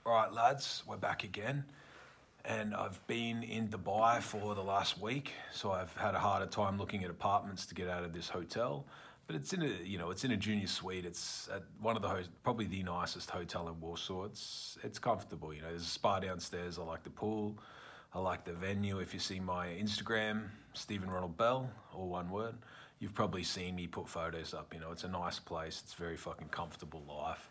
All right, lads, we're back again. And I've been in Dubai for the last week, so I've had a harder time looking at apartments to get out of this hotel. But it's in a junior suite. It's at one of the probably the nicest hotel in Warsaw. It's comfortable. There's a spa downstairs. I like the pool. I like the venue. If you see my Instagram, Stephen Ronald Bell, all one word, you've probably seen me put photos up. It's a nice place. It's very fucking comfortable life.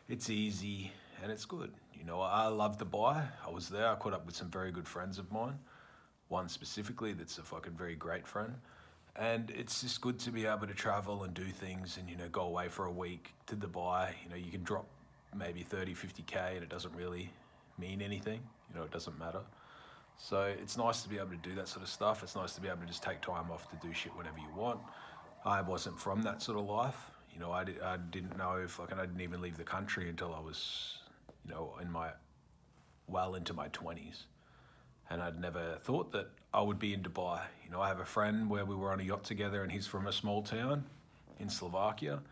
It's easy and it's good. I love Dubai. I was there. I caught up with some very good friends of mine. One specifically that's a fucking very great friend. And it's just good to be able to travel and do things and, go away for a week to Dubai. You can drop maybe 30, 50K and it doesn't really mean anything. It doesn't matter. So it's nice to be able to do that sort of stuff. It's nice to be able to just take time off to do shit whenever you want. I wasn't from that sort of life. I didn't know if I didn't even leave the country until I was, into my 20s. And I'd never thought that I would be in Dubai. I have a friend where we were on a yacht together and he's from a small town in Slovakia.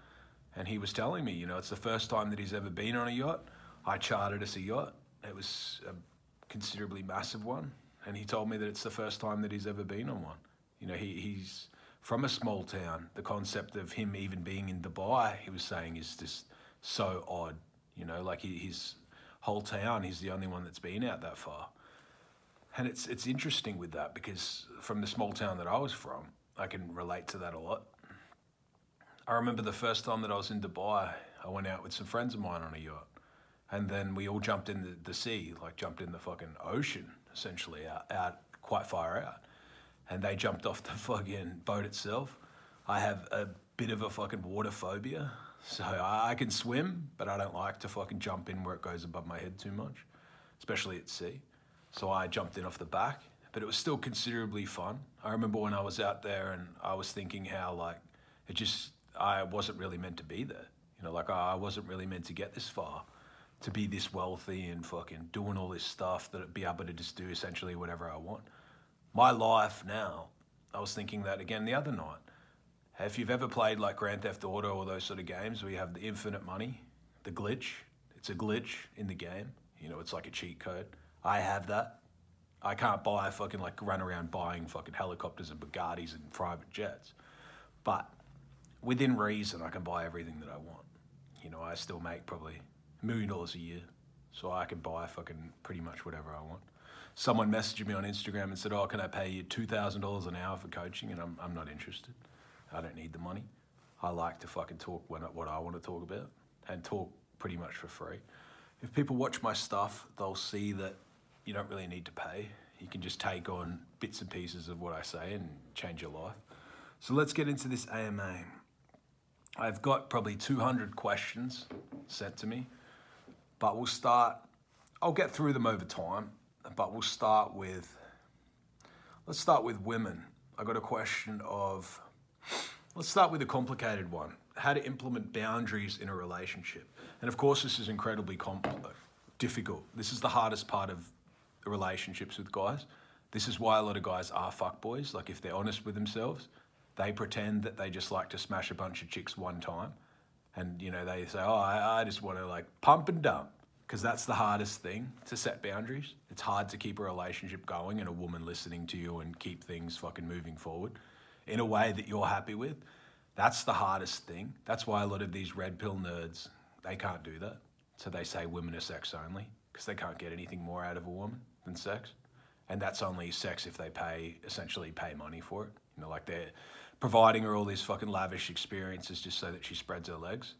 And he was telling me, it's the first time that he's ever been on a yacht. I chartered us a yacht. It was a considerably massive one. And he told me that it's the first time that he's ever been on one. He's from a small town. The concept of him even being in Dubai, he was saying, is just so odd. His whole town, he's the only one that's been out that far. And it's interesting with that because from the small town that I was from, I can relate to that a lot. I remember the first time that I was in Dubai, I went out with some friends of mine on a yacht. And then we all jumped in the sea, jumped in the fucking ocean, essentially, out quite far out. And they jumped off the fucking boat itself. I have a bit of a fucking water phobia. So I can swim, but I don't like to fucking jump in where it goes above my head too much, especially at sea. So I jumped in off the back, but it was still considerably fun. I remember when I was out there and I was thinking how I wasn't really meant to be there. I wasn't really meant to get this far, to be this wealthy and fucking doing all this stuff, that I'd be able to just do essentially whatever I want. My life now, I was thinking that again the other night. If you've ever played Grand Theft Auto or those sort of games where you have the infinite money, the glitch, it's a glitch in the game. It's like a cheat code. I have that. I can't buy run around buying fucking helicopters and Bugattis and private jets. But within reason, I can buy everything that I want. I still make probably $1 million a year. So I can buy fucking pretty much whatever I want. Someone messaged me on Instagram and said, oh, can I pay you $2,000 an hour for coaching? And I'm not interested. I don't need the money. I like to fucking talk what I want to talk about and talk pretty much for free. If people watch my stuff, they'll see that you don't really need to pay. You can just take on bits and pieces of what I say and change your life. So let's get into this AMA. I've got probably 200 questions sent to me, but I'll get through them over time, but let's start with women. I got a question let's start with a complicated one. How to implement boundaries in a relationship. And of course, this is incredibly difficult. This is the hardest part of relationships with guys. This is why a lot of guys are fuckboys. If they're honest with themselves, they pretend that they just like to smash a bunch of chicks one time. And, they say, oh, I just want to pump and dump. Because that's the hardest thing, to set boundaries. It's hard to keep a relationship going and a woman listening to you and keep things fucking moving forward in a way that you're happy with. That's the hardest thing. That's why a lot of these red pill nerds, they can't do that. So they say women are sex only because they can't get anything more out of a woman than sex. And that's only sex if they essentially pay money for it. They're providing her all these fucking lavish experiences just so that she spreads her legs.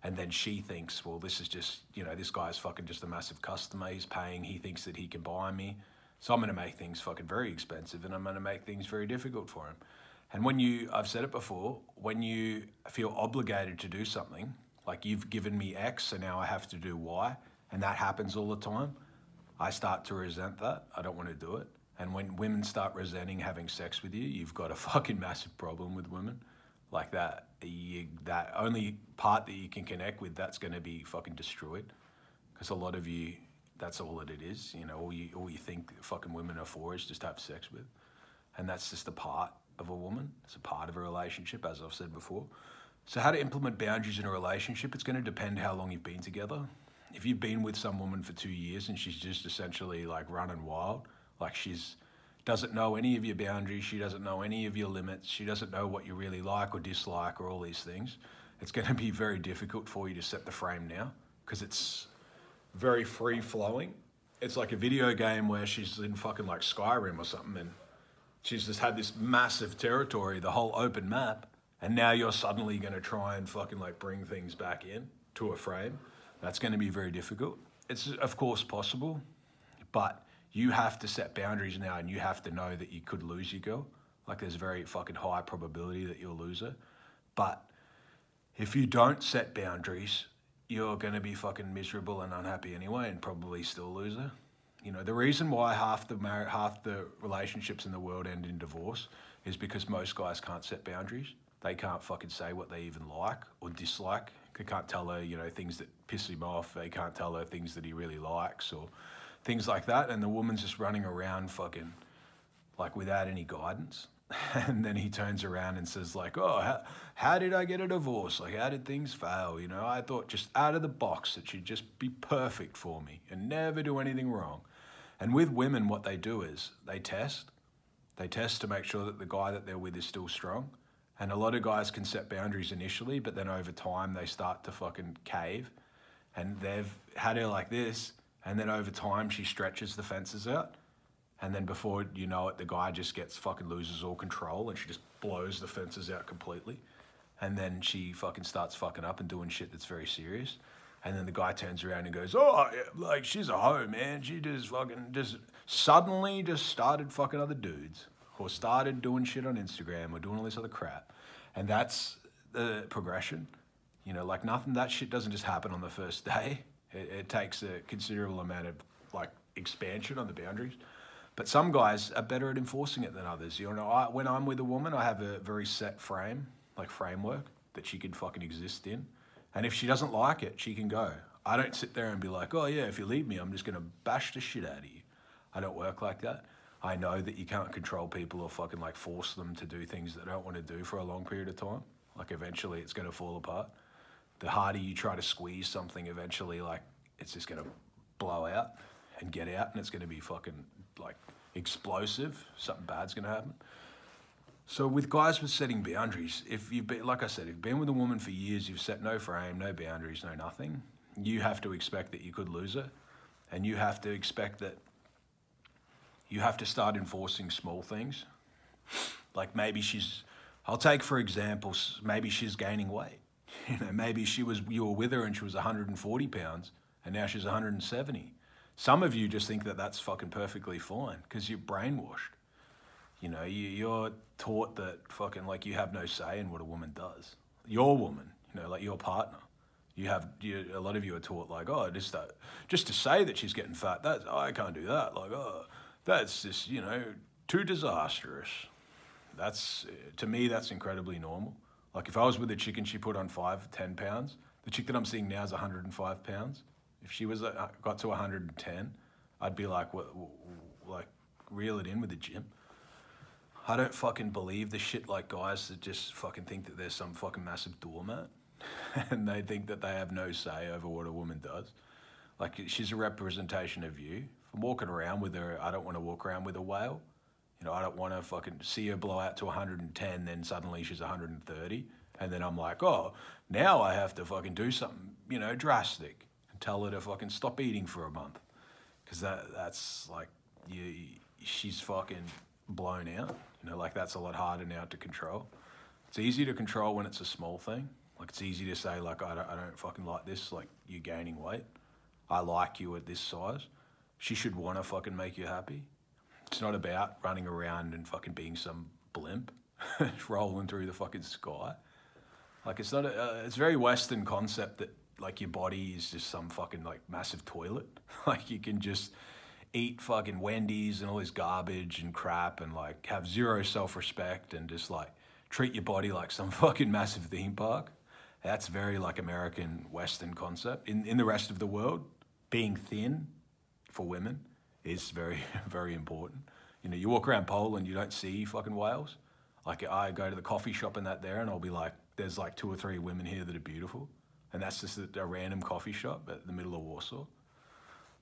And then she thinks, well, this is just, this guy's fucking just a massive customer. He's paying. He thinks that he can buy me. So I'm going to make things fucking very expensive and I'm going to make things very difficult for him. And I've said it before, when you feel obligated to do something, you've given me X, so now I have to do Y, and that happens all the time, I start to resent that. I don't want to do it. And when women start resenting having sex with you, you've got a fucking massive problem with women. That only part that you can connect with, that's going to be fucking destroyed. Because a lot of you, that's all that it is. All you think fucking women are for is just to have sex with. And that's just a part of a woman. It's a part of a relationship, as I've said before. So how to implement boundaries in a relationship, it's going to depend how long you've been together. if you've been with some woman for 2 years and she's just essentially like running wild, like she's doesn't know any of your boundaries, she doesn't know any of your limits, she doesn't know what you really like or dislike or all these things, it's going to be very difficult for you to set the frame now because it's very free flowing. It's like a video game where she's in fucking like Skyrim or something and she's just had this massive territory, the whole open map, and now you're suddenly going to try and fucking like bring things back in to a frame. That's going to be very difficult. It's of course possible, but you have to set boundaries now and you have to know that you could lose your girl. Like there's a very fucking high probability that you'll lose her. But if you don't set boundaries, you're going to be fucking miserable and unhappy anyway and probably still lose her. You know, the reason why half the relationships in the world end in divorce is because most guys can't set boundaries. They can't fucking say what they even like or dislike. They can't tell her, you know, things that piss him off. They can't tell her things that he really likes or things like that. And the woman's just running around fucking like without any guidance. And then he turns around and says like, oh, how did I get a divorce? Like, how did things fail? You know, I thought just out of the box that she'd just be perfect for me and never do anything wrong. And with women, what they do is they test. They test to make sure that the guy that they're with is still strong. And a lot of guys can set boundaries initially, but then over time they start to fucking cave. And they've had her like this, and then over time she stretches the fences out. And then before you know it, the guy just loses all control and she just blows the fences out completely. And then she fucking starts fucking up and doing shit that's very serious. And then the guy turns around and goes, oh, like she's a hoe, man. She just suddenly started fucking other dudes or started doing shit on Instagram or doing all this other crap. And that's the progression. You know, like nothing, that shit doesn't just happen on the first day. It takes a considerable amount of like expansion on the boundaries. But some guys are better at enforcing it than others. You know, when I'm with a woman, I have a very set framework that she can fucking exist in. And if she doesn't like it, she can go. I don't sit there and be like, oh yeah, if you leave me, I'm just going to bash the shit out of you. I don't work like that. I know that you can't control people or fucking like force them to do things they don't want to do for a long period of time. Like eventually it's going to fall apart. The harder you try to squeeze something, eventually like it's just going to blow out and get out and it's going to be fucking like explosive. Something bad's going to happen. So with guys with setting boundaries, if you've been, like I said, if you've been with a woman for years, you've set no frame, no boundaries, no nothing, you have to expect that you could lose her. And you have to expect that you have to start enforcing small things. Like maybe I'll take for example, maybe she's gaining weight. You know, maybe you were with her and she was 140 pounds and now she's 170. Some of you just think that that's fucking perfectly fine because you're brainwashed. You know, you're taught that fucking like you have no say in what a woman does. Your woman, you know, like your partner. A lot of you are taught like, oh, just to say that she's getting fat, I can't do that. Like, oh, that's just, you know, too disastrous. To me, that's incredibly normal. Like if I was with a chick and she put on 5-10 pounds, the chick that I'm seeing now is 105 pounds. If she got to 110, I'd be like, what, like reel it in with the gym. I don't fucking believe the shit like guys that just fucking think that there's some fucking massive doormat and they think that they have no say over what a woman does. Like she's a representation of you. If I'm walking around with her, I don't want to walk around with a whale. You know, I don't want to fucking see her blow out to 110, then suddenly she's 130. And then I'm like, oh, now I have to fucking do something, you know, drastic and tell her to fucking stop eating for a month. Because that's like, she's fucking blown out. You know, like that's a lot harder now to control. It's easy to control when it's a small thing. Like it's easy to say like, I don't fucking like this, like you gaining weight. I like you at this size. She should want to fucking make you happy. It's not about running around and fucking being some blimp rolling through the fucking sky. Like it's not it's a very Western concept that like your body is just some fucking like massive toilet. Like you can just eat fucking Wendy's and all this garbage and crap and like have zero self-respect and just like treat your body like some fucking massive theme park. That's very like American Western concept. In the rest of the world, being thin for women is very, very important. You know, you walk around Poland, you don't see fucking whales. Like I go to the coffee shop and that there and I'll be like, there's like 2 or 3 women here that are beautiful. And that's just a random coffee shop at the middle of Warsaw.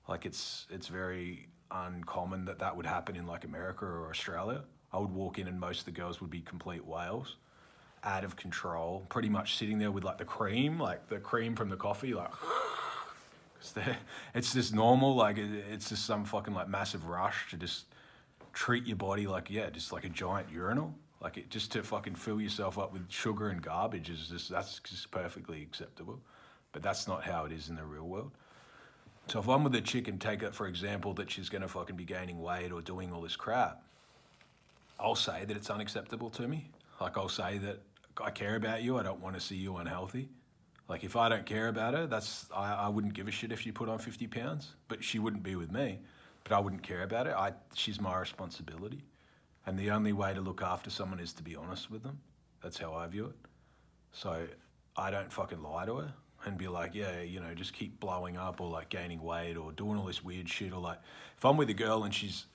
Like it's very uncommon that that would happen in like America or Australia. I would walk in and most of the girls would be complete whales, out of control, pretty much sitting there with like the cream from the coffee, like, it's just normal. Like it's just some fucking like massive rush to just treat your body like, yeah, just like a giant urinal. Like it just to fucking fill yourself up with sugar and garbage that's just perfectly acceptable. But that's not how it is in the real world. So if I'm with a chick and take it for example that she's gonna fucking be gaining weight or doing all this crap, I'll say that it's unacceptable to me. Like I'll say that I care about you, I don't want to see you unhealthy. Like if I don't care about her, I wouldn't give a shit if she put on 50 pounds, but she wouldn't be with me. But I wouldn't care about it. She's my responsibility. And the only way to look after someone is to be honest with them. That's how I view it. So I don't fucking lie to her and be like, yeah, you know, just keep blowing up or like gaining weight or doing all this weird shit. Or like, if I'm with a girl and she's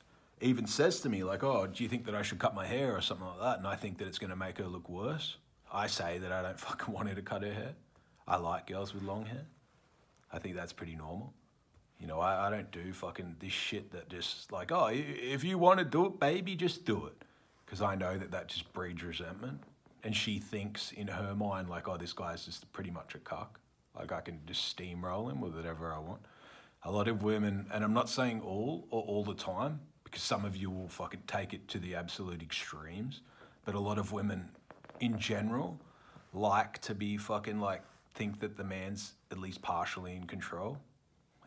even says to me like, oh, do you think that I should cut my hair or something like that? And I think that it's going to make her look worse. I say that I don't fucking want her to cut her hair. I like girls with long hair. I think that's pretty normal. You know, I don't do fucking this shit that just like, oh, if you want to do it, baby, just do it. Because I know that that just breeds resentment. And she thinks in her mind like, oh, this guy's just pretty much a cuck. Like I can just steamroll him with whatever I want. A lot of women, and I'm not saying all or all the time, because some of you will fucking take it to the absolute extremes. But a lot of women in general like to be fucking like, think that the man's at least partially in control.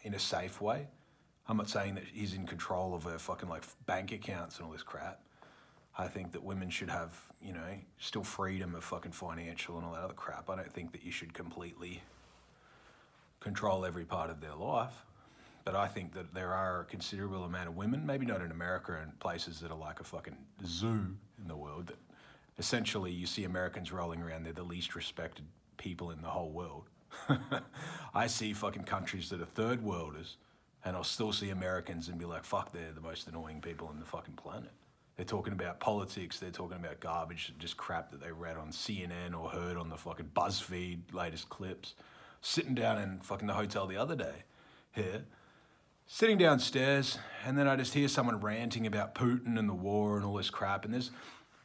In a safe way. I'm not saying that he's in control of her fucking like bank accounts and all this crap. I think that women should have, you know, still freedom of fucking financial and all that other crap. I don't think that you should completely control every part of their life. But I think that there are a considerable amount of women, maybe not in America and places that are like a fucking zoo in the world, that essentially you see Americans rolling around, they're the least respected people in the whole world. I see fucking countries that are third worlders and I'll still see Americans and be like, fuck, they're the most annoying people on the fucking planet. They're talking about politics, they're talking about garbage, just crap that they read on CNN or heard on the fucking BuzzFeed latest clips. Sitting down in fucking the hotel the other day here, sitting downstairs, and then I just hear someone ranting about Putin and the war and all this crap, and there's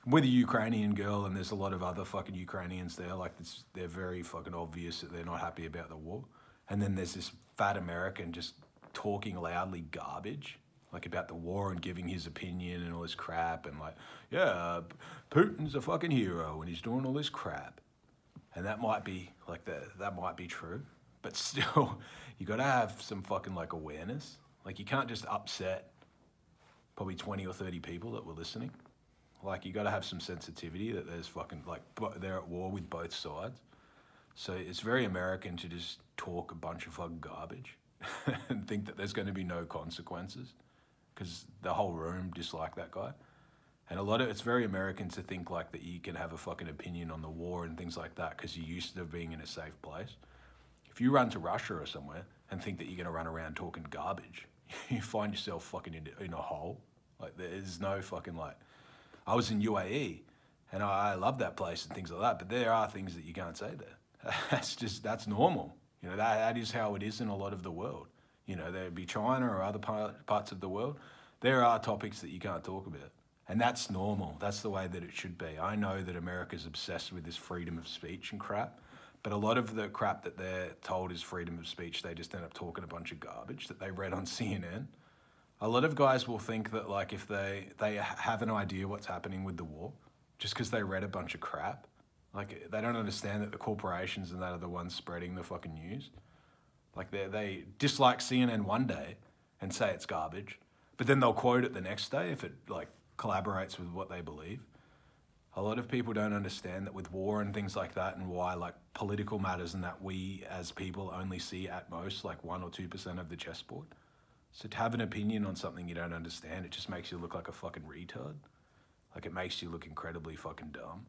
with a Ukrainian girl, and there's a lot of other fucking Ukrainians there, like they're very fucking obvious that they're not happy about the war. And then there's this fat American just talking loudly garbage, like about the war and giving his opinion and all this crap, and like, yeah, Putin's a fucking hero and he's doing all this crap. And that might be like that might be true, but still, you gotta have some fucking like awareness. Like you can't just upset probably 20 or 30 people that were listening. Like, you got to have some sensitivity that there's fucking, like, they're at war with both sides. So it's very American to just talk a bunch of fucking garbage and think that there's going to be no consequences because the whole room dislike that guy. And it's very American to think, like, that you can have a fucking opinion on the war and things like that because you're used to being in a safe place. If you run to Russia or somewhere and think that you're going to run around talking garbage, you find yourself fucking in a hole. Like, there's no fucking, like... I was in UAE, and I love that place and things like that, but there are things that you can't say there. That's normal. You know, that is how it is in a lot of the world. You know, there'd be China or other parts of the world. There are topics that you can't talk about, and that's normal. That's the way that it should be. I know that America's obsessed with this freedom of speech and crap, but a lot of the crap that they're told is freedom of speech, they just end up talking a bunch of garbage that they read on CNN. A lot of guys will think that, like, if they have an idea what's happening with the war, just because they read a bunch of crap, like, they don't understand that the corporations and that are the ones spreading the fucking news. Like, they dislike CNN one day and say it's garbage, but then they'll quote it the next day if it, like, collaborates with what they believe. A lot of people don't understand that with war and things like that, and why, like, political matters and that we as people only see at most like 1 or 2% of the chessboard. So to have an opinion on something you don't understand, it just makes you look like a fucking retard. Like, it makes you look incredibly fucking dumb.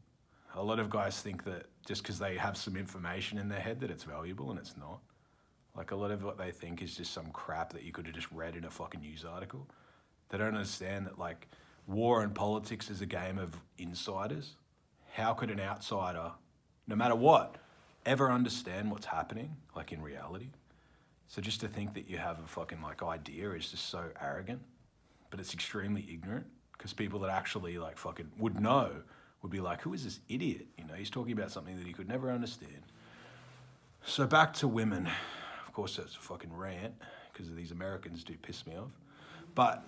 A lot of guys think that just because they have some information in their head that it's valuable, and it's not. Like, a lot of what they think is just some crap that you could have just read in a fucking news article. They don't understand that, like, war and politics is a game of insiders. How could an outsider, no matter what, ever understand what's happening, like in reality. So just to think that you have a fucking like idea is just so arrogant, but it's extremely ignorant, because people that actually like fucking would know would be like, who is this idiot? You know, he's talking about something that he could never understand. So back to women. Of course, that's a fucking rant, because these Americans do piss me off. But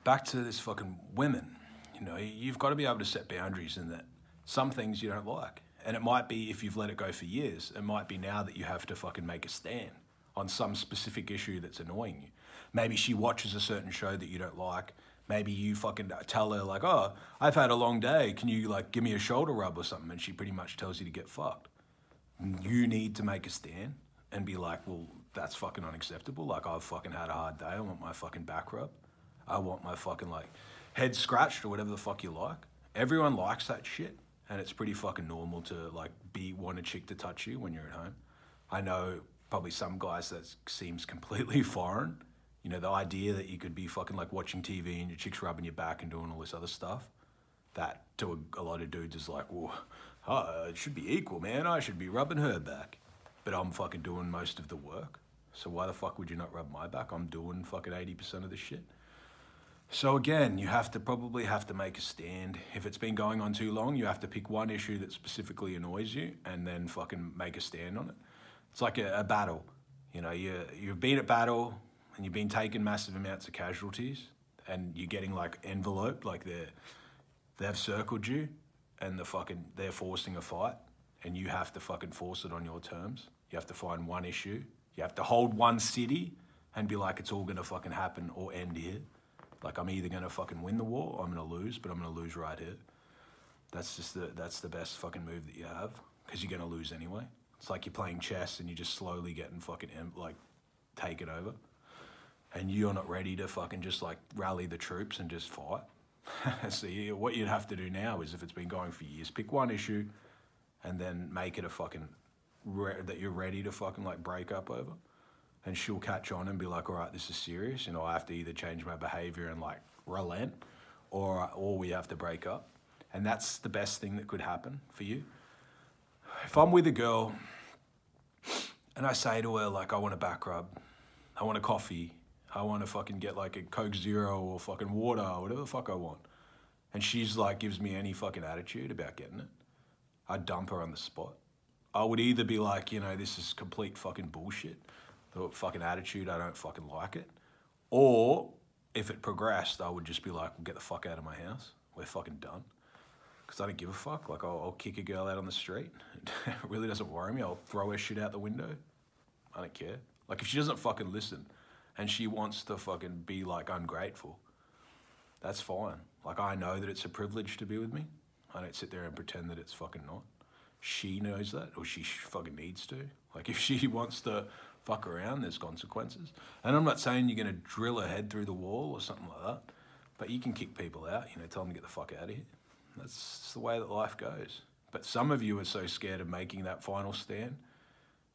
back to this fucking women. You know, you've got to be able to set boundaries in that some things you don't like. And it might be, if you've let it go for years, it might be now that you have to fucking make a stand on some specific issue that's annoying you. Maybe she watches a certain show that you don't like. Maybe you fucking tell her like, oh, I've had a long day. Can you like give me a shoulder rub or something? And she pretty much tells you to get fucked. You need to make a stand and be like, well, that's fucking unacceptable. Like, I've fucking had a hard day. I want my fucking back rub. I want my fucking like head scratched or whatever the fuck you like. Everyone likes that shit. And it's pretty fucking normal to like want a chick to touch you when you're at home. I know probably some guys that seems completely foreign. You know, the idea that you could be fucking like watching TV and your chick's rubbing your back and doing all this other stuff. That to a lot of dudes is like, well, it should be equal, man. I should be rubbing her back. But I'm fucking doing most of the work. So why the fuck would you not rub my back? I'm doing fucking 80% of the shit. So again, you probably have to make a stand. If it's been going on too long, you have to pick one issue that specifically annoys you and then fucking make a stand on it. It's like a battle. You know, you've been at battle and you've been taking massive amounts of casualties and you're getting like enveloped, like they've circled you and they're forcing a fight and you have to fucking force it on your terms. You have to find one issue. You have to hold one city and be like, it's all gonna fucking happen or end here. Like, I'm either gonna fucking win the war or I'm gonna lose, but I'm gonna lose right here. That's the best fucking move that you have, because you're gonna lose anyway. It's like you're playing chess and you're just slowly getting fucking like taken over. And you're not ready to fucking just like rally the troops and just fight. So what you'd have to do now is, if it's been going for years, pick one issue and then make it a fucking, that you're ready to fucking like break up over. And she'll catch on and be like, all right, this is serious. You know, I have to either change my behavior and like relent, or we have to break up. And that's the best thing that could happen for you. If I'm with a girl and I say to her, like, I want a back rub, I want a coffee, I want to fucking get like a Coke Zero or fucking water or whatever the fuck I want. And she's like, gives me any fucking attitude about getting it, I'd dump her on the spot. I would either be like, you know, this is complete fucking bullshit. The fucking attitude, I don't fucking like it. Or if it progressed, I would just be like, well, get the fuck out of my house. We're fucking done. Because I don't give a fuck. Like, I'll kick a girl out on the street. It really doesn't worry me. I'll throw her shit out the window. I don't care. Like, if she doesn't fucking listen and she wants to fucking be like ungrateful, that's fine. Like, I know that it's a privilege to be with me. I don't sit there and pretend that it's fucking not. She knows that, or she fucking needs to. Like, if she wants to fuck around, there's consequences. And I'm not saying you're gonna drill her head through the wall or something like that, but you can kick people out, you know, tell them to get the fuck out of here. That's the way that life goes. But some of you are so scared of making that final stand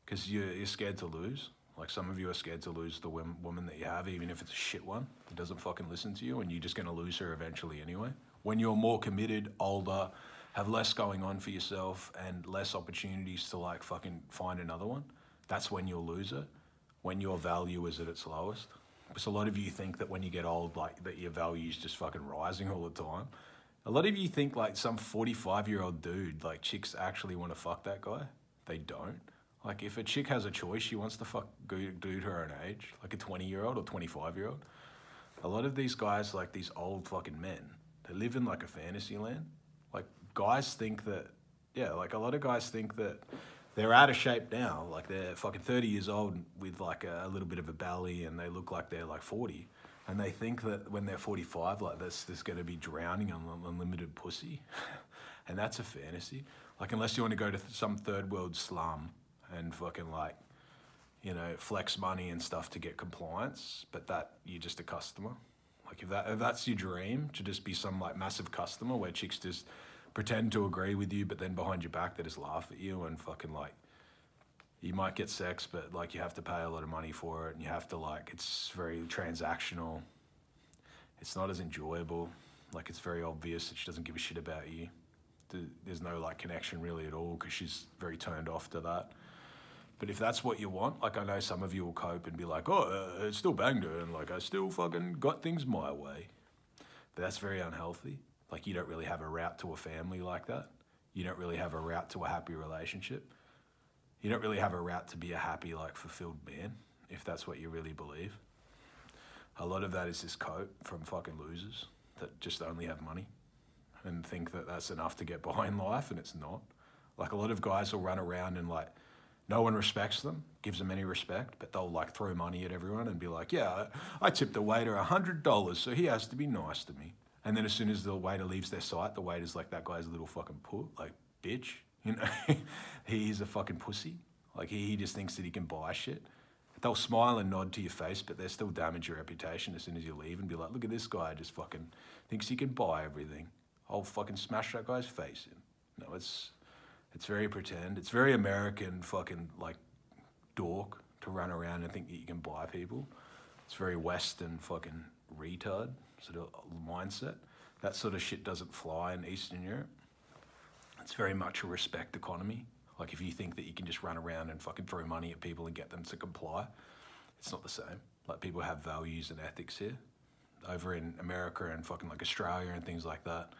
because you're scared to lose. Like, some of you are scared to lose the woman that you have, even if it's a shit one that doesn't fucking listen to you, and you're just gonna lose her eventually anyway. When you're more committed, older, have less going on for yourself and less opportunities to like fucking find another one, that's when you'll lose it, when your value is at its lowest. Because a lot of you think that when you get old, like, that your value is just fucking rising all the time. A lot of you think like some 45-year-old dude, like, chicks actually want to fuck that guy. They don't. Like, if a chick has a choice, she wants to fuck dude her own age, like a 20-year-old or 25-year-old. A lot of these guys, like these old fucking men, they live in like a fantasy land. Like, guys think that, yeah, like a lot of guys think that they're out of shape now. Like, they're fucking 30 years old with like a little bit of a belly and they look like they're like 40. And they think that when they're 45, like, there's going to be drowning on unlimited pussy. And that's a fantasy. Like, unless you want to go to some third world slum and fucking like, you know, flex money and stuff to get compliance, but that, you're just a customer. Like, if that's your dream, to just be some like massive customer where chicks just pretend to agree with you, but then behind your back they just laugh at you and fucking like, you might get sex, but like you have to pay a lot of money for it and you have to like, it's very transactional. It's not as enjoyable. Like, it's very obvious that she doesn't give a shit about you. there's no like connection really at all because she's very turned off to that. But if that's what you want, like I know some of you will cope and be like, oh, it still banged her and like I still fucking got things my way. But that's very unhealthy. Like you don't really have a route to a family like that. You don't really have a route to a happy relationship. You don't really have a route to be a happy, like fulfilled man, if that's what you really believe. A lot of that is this cope from fucking losers that just only have money and think that that's enough to get by in life, and it's not. Like a lot of guys will run around and like, no one respects them, gives them any respect, but they'll like throw money at everyone and be like, yeah, I tipped the waiter $100, so he has to be nice to me. And then as soon as the waiter leaves their sight, the waiter's like, that guy's a little fucking like, bitch, you know? He's a fucking pussy. Like he just thinks that he can buy shit. They'll smile and nod to your face, but they still damage your reputation as soon as you leave and be like, look at this guy, just fucking thinks he can buy everything. I'll fucking smash that guy's face in. No, it's very pretend. It's very American fucking like dork to run around and think that you can buy people. It's very Western fucking retard sort of mindset. That sort of shit doesn't fly in Eastern Europe. It's very much a respect economy. Like if you think that you can just run around and fucking throw money at people and get them to comply, it's not the same. Like people have values and ethics here. Over in America and fucking like Australia and things like that,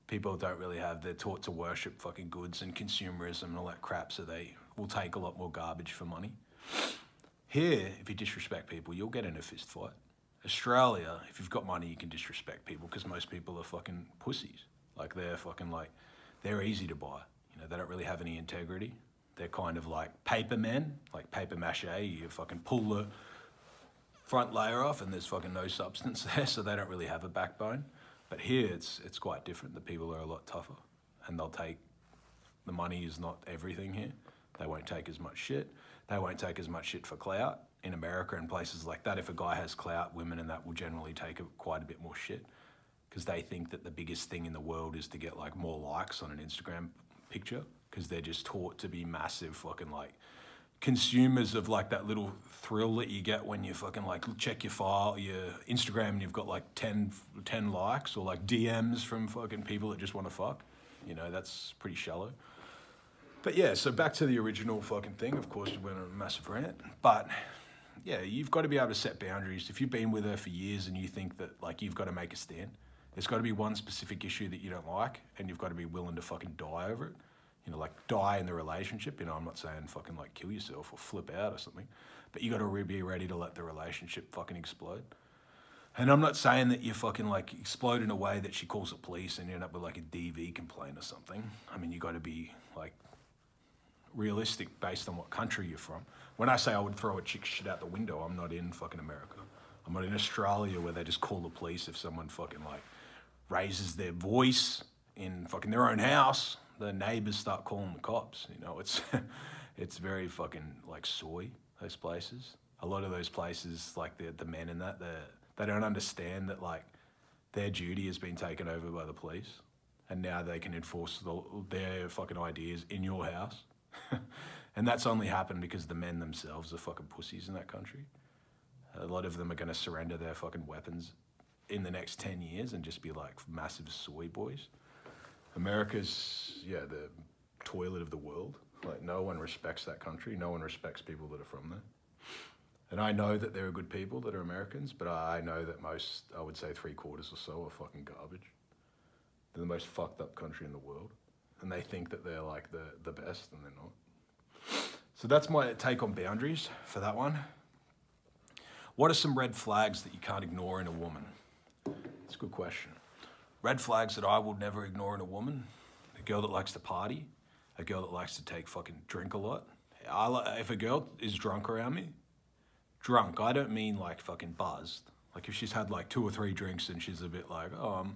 people don't really have, they're taught to worship fucking goods and consumerism and all that crap, so they will take a lot more garbage for money. Here, if you disrespect people, you'll get in a fist fight. Australia, if you've got money, you can disrespect people because most people are fucking pussies. Like they're fucking like, they're easy to buy. You know, they don't really have any integrity. They're kind of like paper men, like paper mache. You fucking pull the front layer off and there's fucking no substance there, so they don't really have a backbone. But here, it's quite different. The people are a lot tougher and they'll take, the money is not everything here. They won't take as much shit. They won't take as much shit for clout. In America and places like that, if a guy has clout, women and that will generally take quite a bit more shit because they think that the biggest thing in the world is to get like more likes on an Instagram picture because they're just taught to be massive fucking like consumers of like that little thrill that you get when you fucking like check your file, your Instagram, and you've got like 10 likes or like DMs from fucking people that just want to fuck. You know, that's pretty shallow. But yeah, so back to the original fucking thing. Of course, we went on a massive rant, but yeah, you've got to be able to set boundaries. If you've been with her for years and you think that like you've got to make a stand, there's got to be one specific issue that you don't like and you've got to be willing to fucking die over it. You know, like die in the relationship. You know, I'm not saying fucking like kill yourself or flip out or something, but you got to be ready to let the relationship fucking explode. And I'm not saying that you fucking like explode in a way that she calls the police and you end up with like a DV complaint or something. I mean, you got to be like realistic based on what country you're from. When I say I would throw a chick shit out the window, I'm not in fucking America. I'm not in Australia where they just call the police if someone fucking like raises their voice in fucking their own house. The neighbors start calling the cops. You know, it's very fucking like soy, those places. A lot of those places, like the men in that, they don't understand that like their duty has been taken over by the police and now they can enforce their fucking ideas in your house. And that's only happened because the men themselves are fucking pussies in that country. A lot of them are going to surrender their fucking weapons in the next 10 years and just be like massive soy boys. America's, yeah, the toilet of the world. Like no one respects that country. No one respects people that are from there. And I know that there are good people that are Americans, but I know that most, I would say 3/4 or so are fucking garbage. They're the most fucked up country in the world. And they think that they're like the best and they're not. So that's my take on boundaries for that one. What are some red flags that you can't ignore in a woman? It's a good question. Red flags that I would never ignore in a woman: a girl that likes to party, a girl that likes to drink a lot. If a girl is drunk around me, drunk, I don't mean like fucking buzzed. Like if she's had like 2 or 3 drinks and she's a bit like, oh,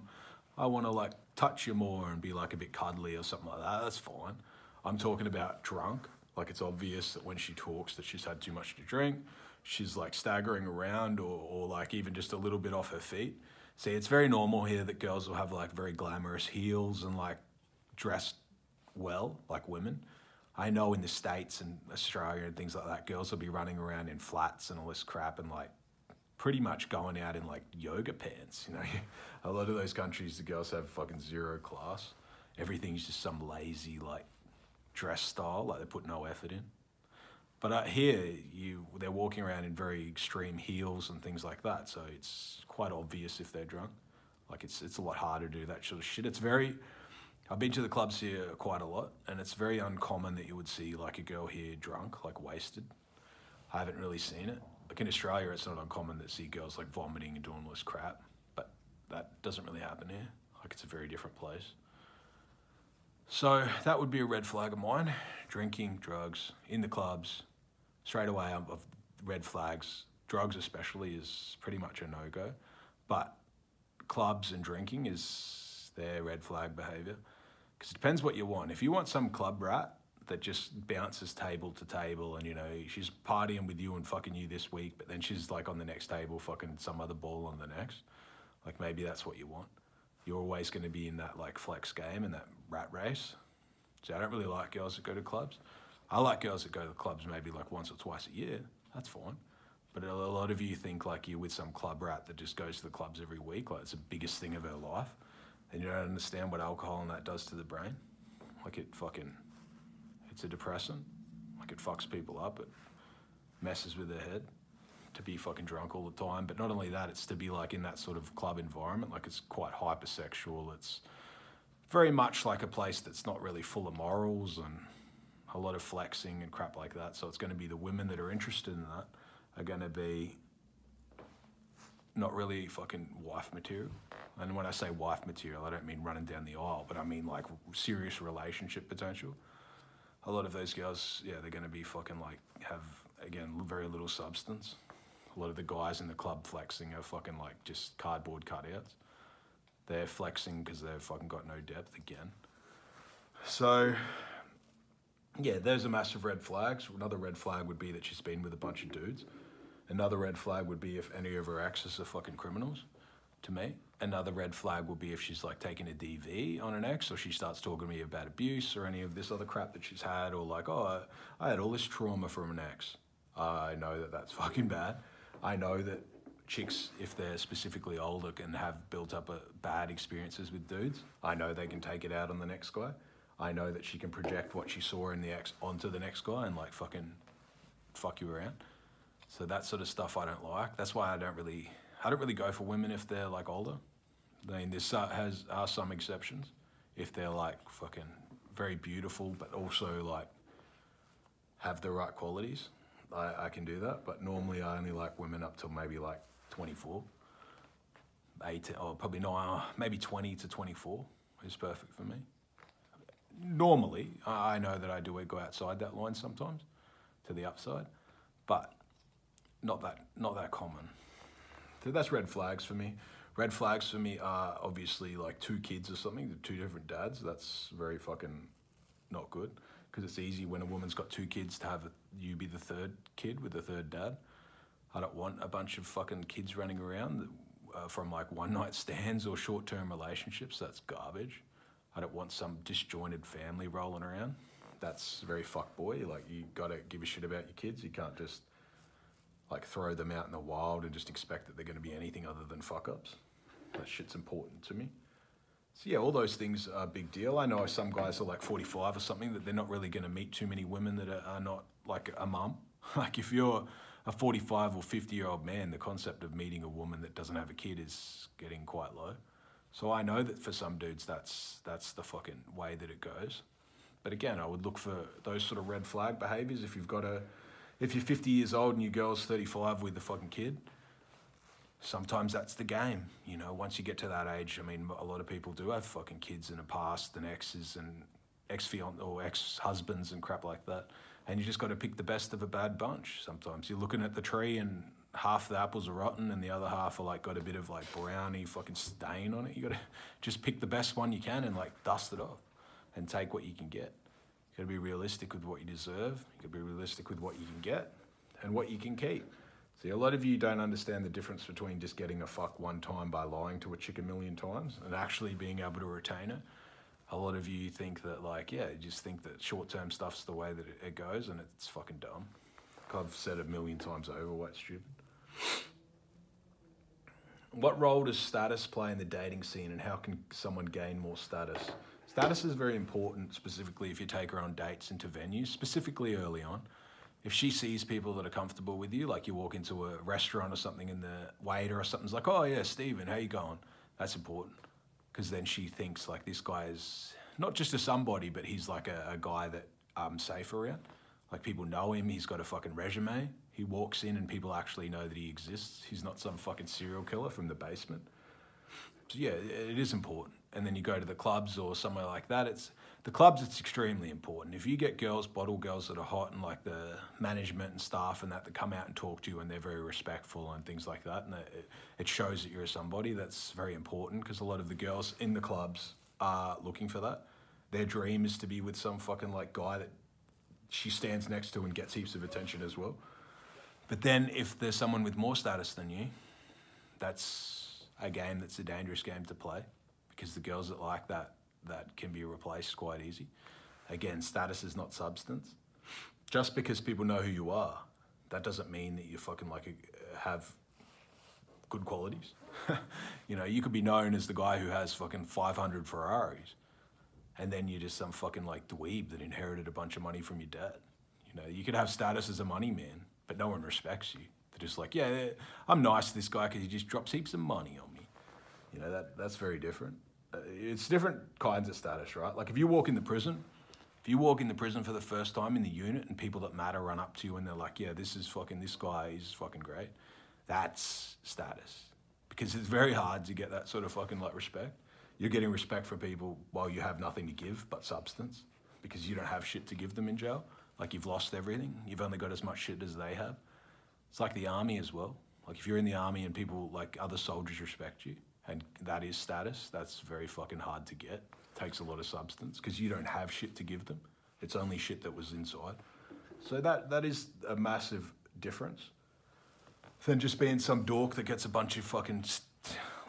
I want to like touch you more and be like a bit cuddly or something like that, that's fine. I'm talking about drunk. Like it's obvious that when she talks that she's had too much to drink, she's like staggering around or like even just a little bit off her feet. See, it's very normal here that girls will have like very glamorous heels and like dressed well, like women. I know in the States and Australia and things like that, girls will be running around in flats and all this crap and like pretty much going out in like yoga pants, you know. A lot of those countries, the girls have fucking zero class. everything's just some lazy like dress style, like they put no effort in. But here, they're walking around in very extreme heels and things like that, so it's quite obvious if they're drunk. Like it's a lot harder to do that sort of shit. I've been to the clubs here quite a lot, and it's very uncommon that you would see like a girl here drunk, like wasted. I haven't really seen it. Like in Australia, it's not uncommon to see girls like vomiting and doing all this crap, but that doesn't really happen here. Like it's a very different place. So that would be a red flag of mine. Drinking, drugs, in the clubs. Straight away, of red flags, drugs especially is pretty much a no-go. But clubs and drinking is their red flag behaviour. Because it depends what you want. If you want some club rat that just bounces table to table and, you know, she's partying with you and fucking you this week, but then she's like on the next table fucking some other ball on the next, like maybe that's what you want. You're always going to be in that like flex game and that rat race. So I don't really like girls that go to clubs. I like girls that go to the clubs maybe like once or twice a year. That's fine. But a lot of you think like you're with some club rat that just goes to the clubs every week, like it's the biggest thing of her life. And you don't understand what alcohol and that does to the brain. Like it's a depressant. Like it fucks people up. It messes with their head to be fucking drunk all the time. But not only that, it's to be like in that sort of club environment. Like it's quite hypersexual. It's very much like a place that's not really full of morals and a lot of flexing and crap like that. So it's going to be the women that are interested in that are going to be not really fucking wife material. And when I say wife material, I don't mean running down the aisle, but I mean like serious relationship potential. A lot of those girls, yeah, they're going to be fucking like have, again, very little substance. A lot of the guys in the club flexing are fucking like just cardboard cutouts. They're flexing because they've fucking got no depth again. So yeah, those are massive red flags. Another red flag would be that she's been with a bunch of dudes. Another red flag would be if any of her exes are fucking criminals, to me. Another red flag would be if she's like taking a DV on an ex, or she starts talking to me about abuse or any of this other crap that she's had, or like, oh, I had all this trauma from an ex. I know that that's fucking bad. I know that chicks, if they're specifically older, can have built up bad experiences with dudes. I know they can take it out on the next guy. I know that she can project what she saw in the ex onto the next guy and like fucking fuck you around. So that sort of stuff I don't like. That's why I don't really go for women if they're like older. I mean, are some exceptions if they're like fucking very beautiful, but also like have the right qualities. I can do that, but normally I only like women up till maybe like 24, 18, or probably not, maybe 20 to 24 is perfect for me. Normally, I know that I do go outside that line sometimes to the upside, but not that common. So that's red flags for me. Red flags for me are obviously like 2 kids or something, 2 different dads. That's very fucking not good, because it's easy when a woman's got 2 kids to have you be the 3rd kid with the 3rd dad. I don't want a bunch of fucking kids running around from like one-night stands or short-term relationships. That's garbage. I don't want some disjointed family rolling around. That's very fuckboy. Like, you gotta give a shit about your kids. You can't just like throw them out in the wild and just expect that they're gonna be anything other than fuck-ups. That shit's important to me. So yeah, all those things are a big deal. I know some guys are like 45 or something, that they're not really gonna meet too many women that are not like a mum. Like if you're a 45 or 50-year-old man, the concept of meeting a woman that doesn't have a kid is getting quite low. So I know that for some dudes, that's the fucking way that it goes. But again, I would look for those sort of red flag behaviors. If you're 50 years old and your girl's 35 with a fucking kid, sometimes that's the game. You know, once you get to that age, I mean, a lot of people do have fucking kids in the past and exes and ex-fiancés or ex-husbands and crap like that. And you just got to pick the best of a bad bunch. Sometimes you're looking at the tree and half the apples are rotten and the other half are like got a bit of like browny fucking stain on it. You got to just pick the best one you can and like dust it off and take what you can get. You got to be realistic with what you deserve. You got to be realistic with what you can get and what you can keep. See, a lot of you don't understand the difference between just getting a fuck one time by lying to a chick 1,000,000 times and actually being able to retain it. A lot of you think that, like, yeah, you just think that short-term stuff's the way that it goes, and it's fucking dumb. Like I've said 1,000,000 times over, why it's stupid. What role does status play in the dating scene, and how can someone gain more status? Is Status is very important, specifically if you take her on dates into venues, specifically early on. If she sees people that are comfortable with you, like you walk into a restaurant or something and the waiter or something's like, oh yeah, Stephen, how you going? That's important. Because then she thinks like this guy is not just a somebody, but he's like a guy that I'm safe around. Like people know him, he's got a fucking resume. He walks in and people actually know that he exists. He's not some fucking serial killer from the basement. So yeah, it is important. And then you go to the clubs or somewhere like that. The clubs, it's extremely important. If you get girls, bottle girls that are hot and like the management and staff and that come out and talk to you and they're very respectful and things like that, and it shows that you're somebody, that's very important because a lot of the girls in the clubs are looking for that. Their dream is to be with some fucking like guy that she stands next to and gets heaps of attention as well. But then if there's someone with more status than you, that's a game that's a dangerous game to play because the girls that like that can be replaced quite easy. Again, status is not substance. Just because people know who you are, that doesn't mean that you fucking like have good qualities. You know, you could be known as the guy who has fucking 500 Ferraris and then you're just some fucking like dweeb that inherited a bunch of money from your dad. You know, you could have status as a money man, but no one respects you. They're just like, yeah, I'm nice to this guy because he just drops heaps of money on me. You know, that's very different. It's different kinds of status, right? Like if you walk in the prison for the first time in the unit and people that matter run up to you and they're like, yeah, this guy is fucking great. That's status. Because it's very hard to get that sort of fucking like respect. You're getting respect for people while you have nothing to give but substance because you don't have shit to give them in jail. Like you've lost everything. You've only got as much shit as they have. It's like the army as well. Like if you're in the army and people, like other soldiers respect you and that is status, that's very fucking hard to get. It takes a lot of substance because you don't have shit to give them. It's only shit that was inside. So that is a massive difference than just being some dork that gets a bunch of fucking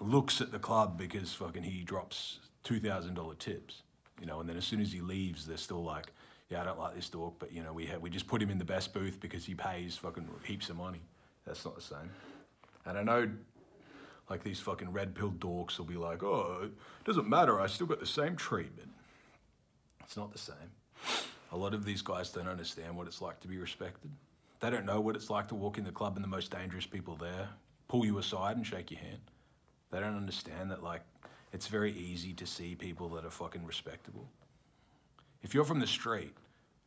looks at the club because fucking he drops $2,000 tips, you know, and then as soon as he leaves, they're still like, yeah, I don't like this dork, but you know, we just put him in the best booth because he pays fucking heaps of money. That's not the same. And I know like these fucking red pill dorks will be like, oh, it doesn't matter, I still got the same treatment. It's not the same. A lot of these guys don't understand what it's like to be respected. They don't know what it's like to walk in the club and the most dangerous people there pull you aside and shake your hand. They don't understand that like it's very easy to see people that are fucking respectable. If you're from the street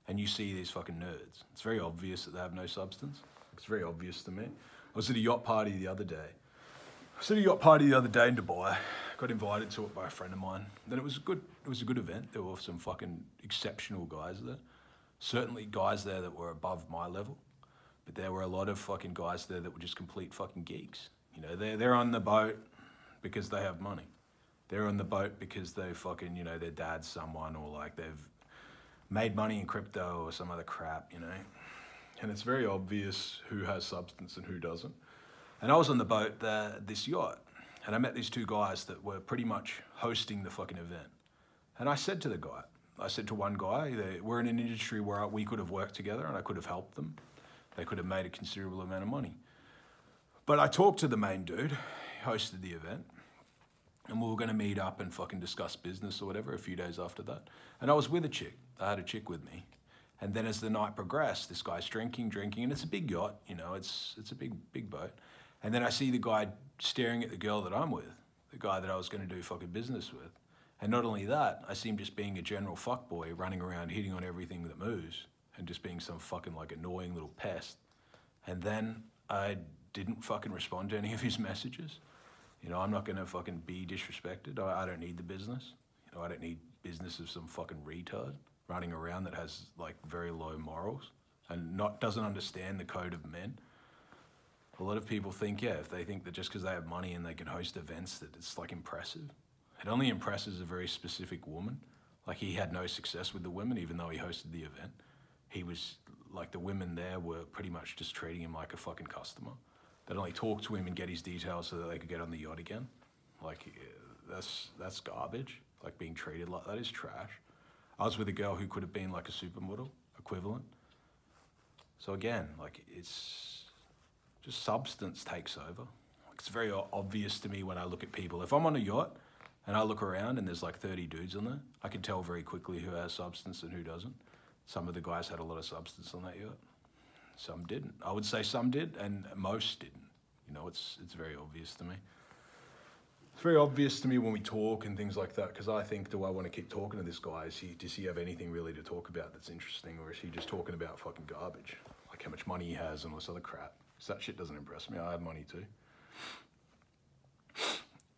and you see these fucking nerds, it's very obvious that they have no substance. It's very obvious to me. I was at a yacht party the other day. in Dubai. Got invited to it by a friend of mine. Then it was a good event. There were some fucking exceptional guys there. Certainly guys there that were above my level. But there were a lot of fucking guys there that were just complete fucking geeks. You know, they're on the boat because they have money. They're on the boat because they fucking, you know, their dad's someone or like they've made money in crypto or some other crap, you know. And it's very obvious who has substance and who doesn't. And I was on the boat, this yacht, and I met these two guys that were pretty much hosting the fucking event. And I said to one guy, we're in an industry where we could have worked together and I could have helped them. They could have made a considerable amount of money. But I talked to the main dude, he hosted the event, and we were gonna meet up and fucking discuss business or whatever a few days after that. And I was with a chick, I had a chick with me. And then as the night progressed, this guy's drinking, and it's a big yacht, you know, it's a big boat. And then I see the guy staring at the girl that I'm with, the guy that I was gonna do fucking business with. And not only that, I see him just being a general fuckboy, running around hitting on everything that moves, and just being some fucking like annoying little pest. And then I didn't fucking respond to any of his messages. You know, I'm not gonna fucking be disrespected. I don't need the business. You know, I don't need business of some fucking retard running around that has like very low morals and doesn't understand the code of men. A lot of people think, yeah, if they think that just because they have money and they can host events that it's like impressive. It only impresses a very specific woman. Like he had no success with the women even though he hosted the event. He was like, the women there were pretty much just treating him like a fucking customer. They'd only talk to him and get his details so that they could get on the yacht again. Like that's garbage. Like being treated like that is trash. I was with a girl who could have been like a supermodel equivalent. So again, like it's just substance takes over. Like it's very obvious to me when I look at people. If I'm on a yacht and I look around and there's like 30 dudes on there, I can tell very quickly who has substance and who doesn't. Some of the guys had a lot of substance on that yacht. Some didn't. I would say some did, and most didn't. You know, it's very obvious to me. It's very obvious to me when we talk and things like that, because I think, do I want to keep talking to this guy? Does he have anything really to talk about that's interesting, or is he just talking about fucking garbage? Like how much money he has and all this other crap. Because that shit doesn't impress me. I have money too.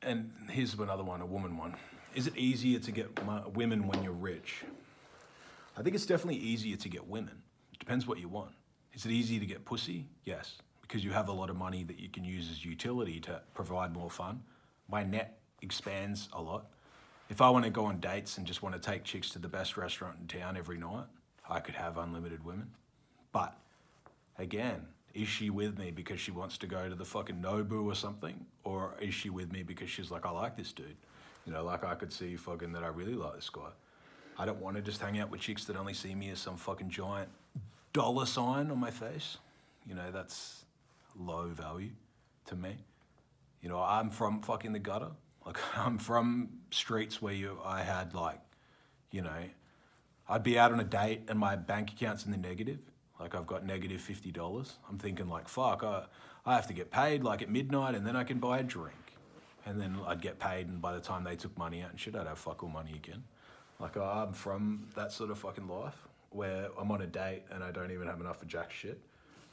And here's another one, a woman one. Is it easier to get women when you're rich? I think it's definitely easier to get women. It depends what you want. Is it easy to get pussy? Yes, because you have a lot of money that you can use as utility to provide more fun. My net expands a lot. If I want to go on dates and just want to take chicks to the best restaurant in town every night, I could have unlimited women. But again, is she with me because she wants to go to the fucking Nobu or something? Or is she with me because she's like, I like this dude? You know, like I could see fucking that I really like this guy. I don't want to just hang out with chicks that only see me as some fucking giant dollar sign on my face. You know, that's low value to me. You know, I'm from fucking the gutter. Like, I'm from streets where I had like, you know, I'd be out on a date and my bank account's in the negative. Like, I've got negative $50. I'm thinking like, fuck, I have to get paid like at midnight and then I can buy a drink. And then I'd get paid, and by the time they took money out and shit, I'd have fuck all money again. Like, I'm from that sort of fucking life where I'm on a date and I don't even have enough for jack shit.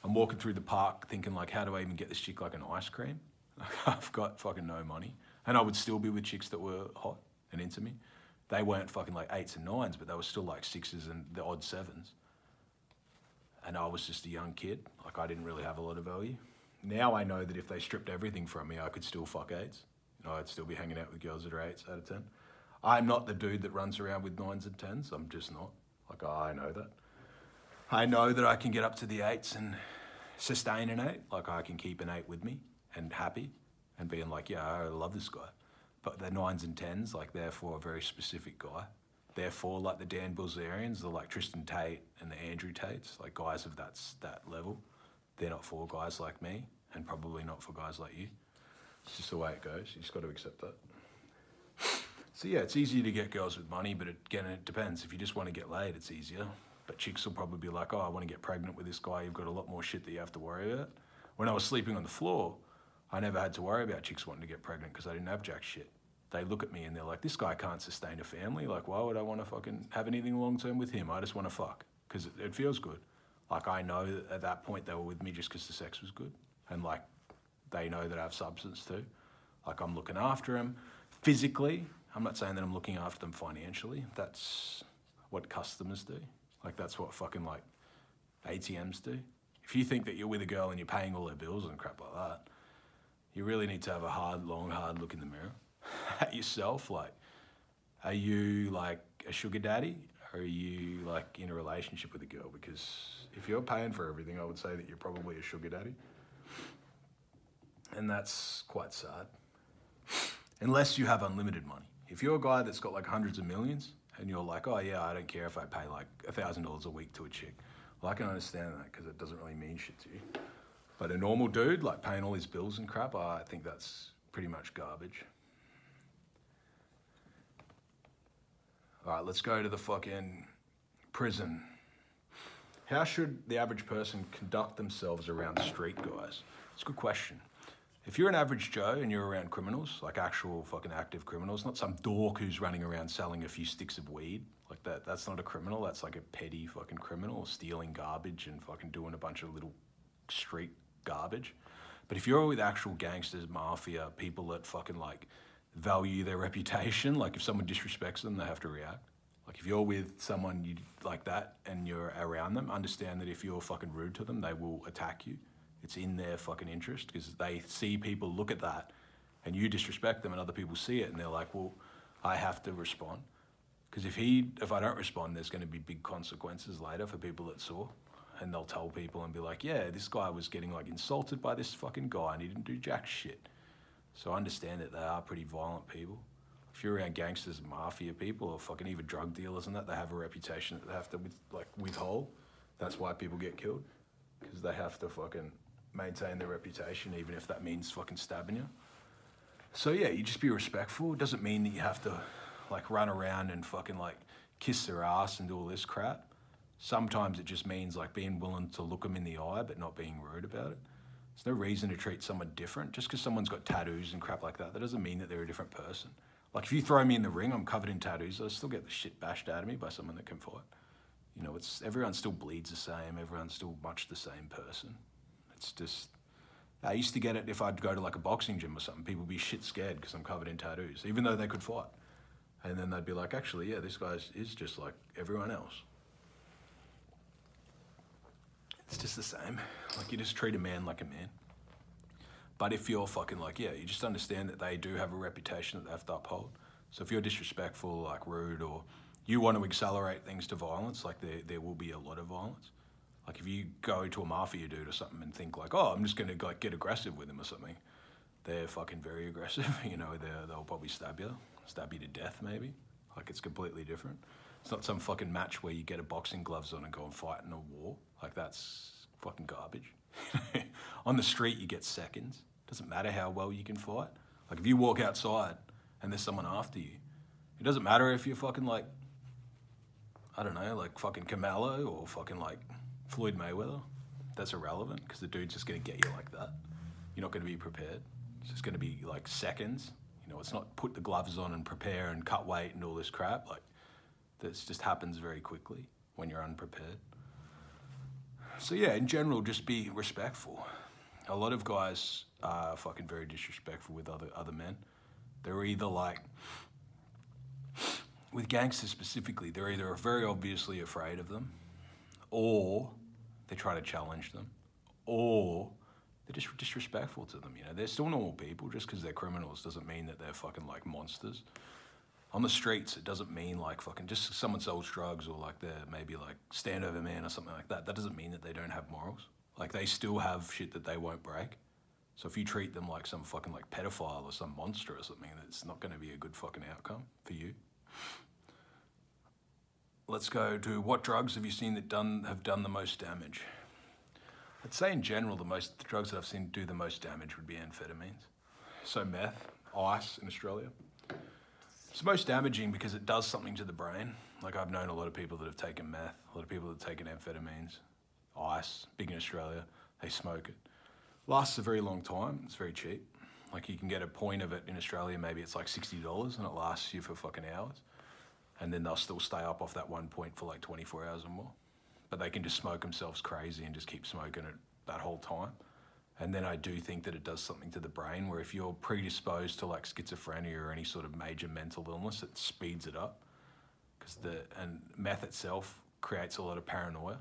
I'm walking through the park thinking like, how do I even get this chick like an ice cream? Like, I've got fucking no money. And I would still be with chicks that were hot and into me. They weren't fucking like 8s and 9s, but they were still like 6s and the odd 7s. And I was just a young kid. Like, I didn't really have a lot of value. Now I know that if they stripped everything from me, I could still fuck 8s. You know, I'd still be hanging out with girls that are 8s out of 10. I'm not the dude that runs around with 9s and 10s. I'm just not. Like, I know that. I know that I can get up to the 8s and sustain an 8. Like, I can keep an 8 with me and happy and being like, yeah, I love this guy. But the 9s and 10s, like, they're for a very specific guy. They're for like the Dan Bilzerians, the like Tristan Tate and the Andrew Tates, like guys of that level. They're not for guys like me, and probably not for guys like you. It's just the way it goes. You just got to accept that. So yeah, it's easier to get girls with money, but again, it depends. If you just want to get laid, it's easier. But chicks will probably be like, oh, I want to get pregnant with this guy. You've got a lot more shit that you have to worry about. When I was sleeping on the floor, I never had to worry about chicks wanting to get pregnant because I didn't have jack shit. They look at me and they're like, this guy can't sustain a family. Like, why would I want to fucking have anything long-term with him? I just want to fuck because it feels good. Like, I know that at that point they were with me just because the sex was good. And like, they know that I have substance too. Like, I'm looking after them physically. I'm not saying that I'm looking after them financially. That's what customers do. Like, that's what fucking like ATMs do. If you think that you're with a girl and you're paying all their bills and crap like that, you really need to have a hard look in the mirror at yourself. Like, are you like a sugar daddy? Or are you like in a relationship with a girl? Because if you're paying for everything, I would say that you're probably a sugar daddy. And that's quite sad. Unless you have unlimited money. If you're a guy that's got like hundreds of millions and you're like, oh yeah, I don't care if I pay like $1,000 a week to a chick. Well, I can understand that because it doesn't really mean shit to you. But a normal dude, like paying all his bills and crap, I think that's pretty much garbage. All right, let's go to the fucking prison. How should the average person conduct themselves around street guys? It's a good question. If you're an average Joe and you're around criminals, like actual fucking active criminals, not some dork who's running around selling a few sticks of weed, like that's not a criminal, that's like a petty fucking criminal, stealing garbage and fucking doing a bunch of little street garbage. But if you're with actual gangsters, mafia, people that fucking like value their reputation, like if someone disrespects them, they have to react. Like if you're with someone you like that and you're around them, understand that if you're fucking rude to them, they will attack you. It's in their fucking interest because they see people look at that and you disrespect them and other people see it and they're like, well, I have to respond. Because if I don't respond, there's going to be big consequences later for people that saw. And they'll tell people and be like, yeah, this guy was getting like insulted by this fucking guy and he didn't do jack shit. So I understand that they are pretty violent people. If you're around gangsters and mafia people or fucking even drug dealers and that, they have a reputation that they have to withhold. That's why people get killed. Because they have to fucking maintain their reputation even if that means fucking stabbing you. So yeah, you just be respectful. It doesn't mean that you have to like run around and fucking like kiss their ass and do all this crap. Sometimes it just means like being willing to look them in the eye but not being rude about it. There's no reason to treat someone different. Just because someone's got tattoos and crap like that, that doesn't mean that they're a different person. Like if you throw me in the ring, I'm covered in tattoos, I'll still get the shit bashed out of me by someone that can fight. You know, everyone still bleeds the same, everyone's still much the same person. It's just, I used to get it if I'd go to like a boxing gym or something, people would be shit scared because I'm covered in tattoos, even though they could fight. And then they'd be like, actually, yeah, this guy is just like everyone else. It's just the same. Like you just treat a man like a man. But if you're fucking like, yeah, you just understand that they do have a reputation that they have to uphold. So if you're disrespectful, like rude, or you want to accelerate things to violence, like there will be a lot of violence. Like if you go to a mafia dude or something and think like, oh, I'm just gonna like get aggressive with him or something, they're fucking very aggressive. You know, they'll probably stab you to death maybe. Like it's completely different. It's not some fucking match where you get a boxing gloves on and go and fight in a war. Like that's fucking garbage. On the street you get seconds. Doesn't matter how well you can fight. Like if you walk outside and there's someone after you, it doesn't matter if you're fucking like, I don't know, like fucking Camelo or fucking like Floyd Mayweather. That's irrelevant because the dude's just gonna get you like that. You're not gonna be prepared. It's just gonna be like seconds. You know, it's not put the gloves on and prepare and cut weight and all this crap. Like this just happens very quickly when you're unprepared. So yeah, in general, just be respectful. A lot of guys are fucking very disrespectful with other men. They're either like, with gangsters specifically, they're either very obviously afraid of them, or they try to challenge them, or they're just disrespectful to them. You know, they're still normal people. Just because they're criminals doesn't mean that they're fucking like monsters. On the streets, it doesn't mean like fucking just 'cause someone sells drugs or like they're maybe like standover man or something like that. That doesn't mean that they don't have morals. Like they still have shit that they won't break. So if you treat them like some fucking like pedophile or some monster or something, it's not going to be a good fucking outcome for you. Let's go to what drugs have you seen that have done the most damage? I'd say in general, the drugs that I've seen do the most damage would be amphetamines. So meth, ice in Australia. It's most damaging because it does something to the brain. Like I've known a lot of people that have taken meth, a lot of people that have taken amphetamines, ice, big in Australia, they smoke it. Lasts a very long time, it's very cheap. Like you can get a point of it in Australia, maybe it's like $60 and it lasts you for fucking hours. And then they'll still stay up off that one point for like 24 hours or more. But they can just smoke themselves crazy and just keep smoking it that whole time. And then I do think that it does something to the brain where if you're predisposed to like schizophrenia or any sort of major mental illness, it speeds it up. And meth itself creates a lot of paranoia.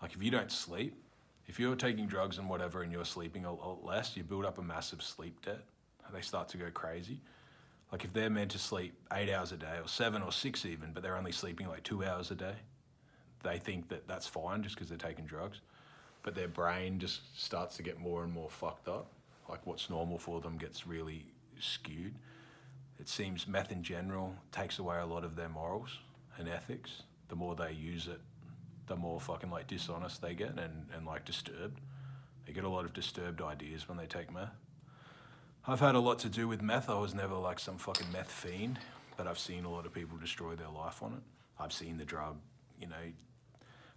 Like if you don't sleep, if you're taking drugs and whatever and you're sleeping a lot less, you build up a massive sleep debt. They start to go crazy. Like if they're meant to sleep 8 hours a day or 7 or 6 even, but they're only sleeping like 2 hours a day, they think that that's fine just because they're taking drugs. But their brain just starts to get more and more fucked up. Like what's normal for them gets really skewed. It seems meth in general takes away a lot of their morals and ethics. The more they use it, the more fucking like dishonest they get and like disturbed. They get a lot of disturbed ideas when they take meth. I've had a lot to do with meth. I was never like some fucking meth fiend, but I've seen a lot of people destroy their life on it. I've seen the drug, you know,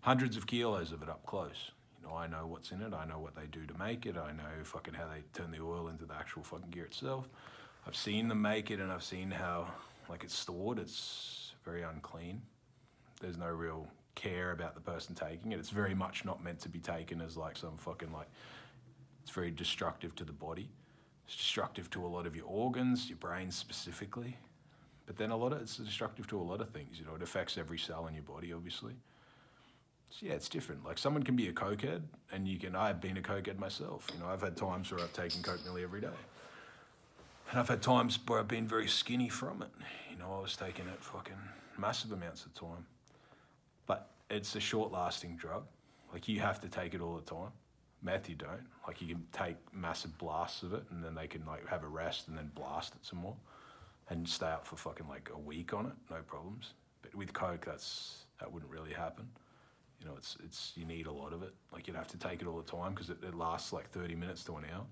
hundreds of kilos of it up close. You know, I know what's in it. I know what they do to make it. I know fucking how they turn the oil into the actual fucking gear itself. I've seen them make it and I've seen how like it's stored. It's very unclean. There's no real care about the person taking it. It's very much not meant to be taken as like some fucking like, it's very destructive to the body. It's destructive to a lot of your organs, your brain specifically. But then it's destructive to a lot of things. You know, it affects every cell in your body, obviously. So yeah, it's different. Like someone can be a cokehead and I've been a cokehead myself. You know, I've had times where I've taken coke nearly every day. And I've had times where I've been very skinny from it. You know, I was taking it fucking massive amounts of time. But it's a short lasting drug. Like you have to take it all the time. Meth you don't. Like you can take massive blasts of it and then they can like have a rest and then blast it some more and stay up for fucking like a week on it, no problems. But with coke, that wouldn't really happen. You know, you need a lot of it. Like you'd have to take it all the time because it lasts like 30 minutes to an hour.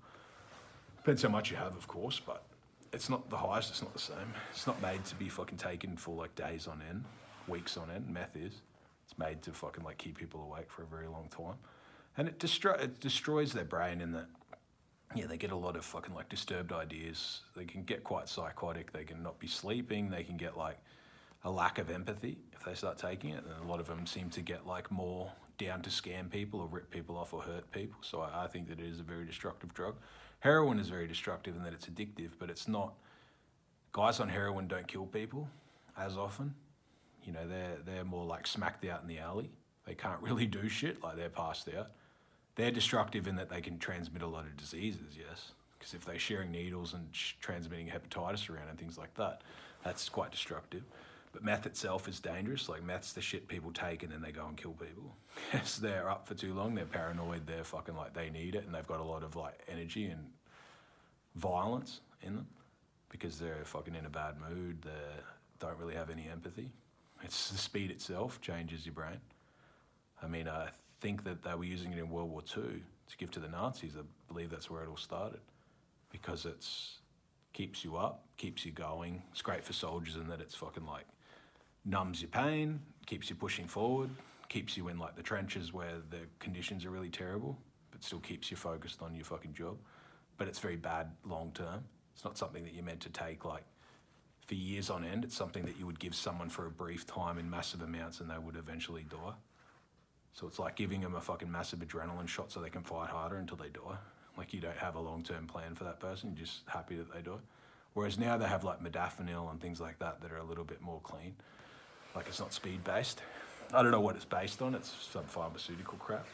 Depends how much you have, of course, but it's not the highest, it's not the same. It's not made to be fucking taken for like days on end, weeks on end. Meth is. It's made to fucking like keep people awake for a very long time. And it destroys their brain in that, yeah, they get a lot of fucking like disturbed ideas. They can get quite psychotic. They can not be sleeping. They can get like a lack of empathy if they start taking it. And a lot of them seem to get like more down to scam people or rip people off or hurt people. So I think that it is a very destructive drug. Heroin is very destructive in that it's addictive, but it's not. Guys on heroin don't kill people as often. You know, they're more like smacked out in the alley. They can't really do shit, like they're passed out. They're destructive in that they can transmit a lot of diseases, yes. Because if they're sharing needles and transmitting hepatitis around and things like that, that's quite destructive. But meth itself is dangerous. Like meth's the shit people take and then they go and kill people. Yes, they're up for too long, they're paranoid, they're fucking like they need it and they've got a lot of like energy and violence in them because they're fucking in a bad mood, they don't really have any empathy. It's the speed itself changes your brain. I mean, I think that they were using it in World War II to give to the Nazis. I believe that's where it all started because it's keeps you up, keeps you going. It's great for soldiers in that it's fucking like numbs your pain, keeps you pushing forward, keeps you in like the trenches where the conditions are really terrible, but still keeps you focused on your fucking job. But it's very bad long term. It's not something that you're meant to take like for years on end. It's something that you would give someone for a brief time in massive amounts and they would eventually die. So it's like giving them a fucking massive adrenaline shot so they can fight harder until they die. Like you don't have a long-term plan for that person, you're just happy that they die. Whereas now they have like modafinil and things like that that are a little bit more clean. Like it's not speed-based. I don't know what it's based on, it's some pharmaceutical crap.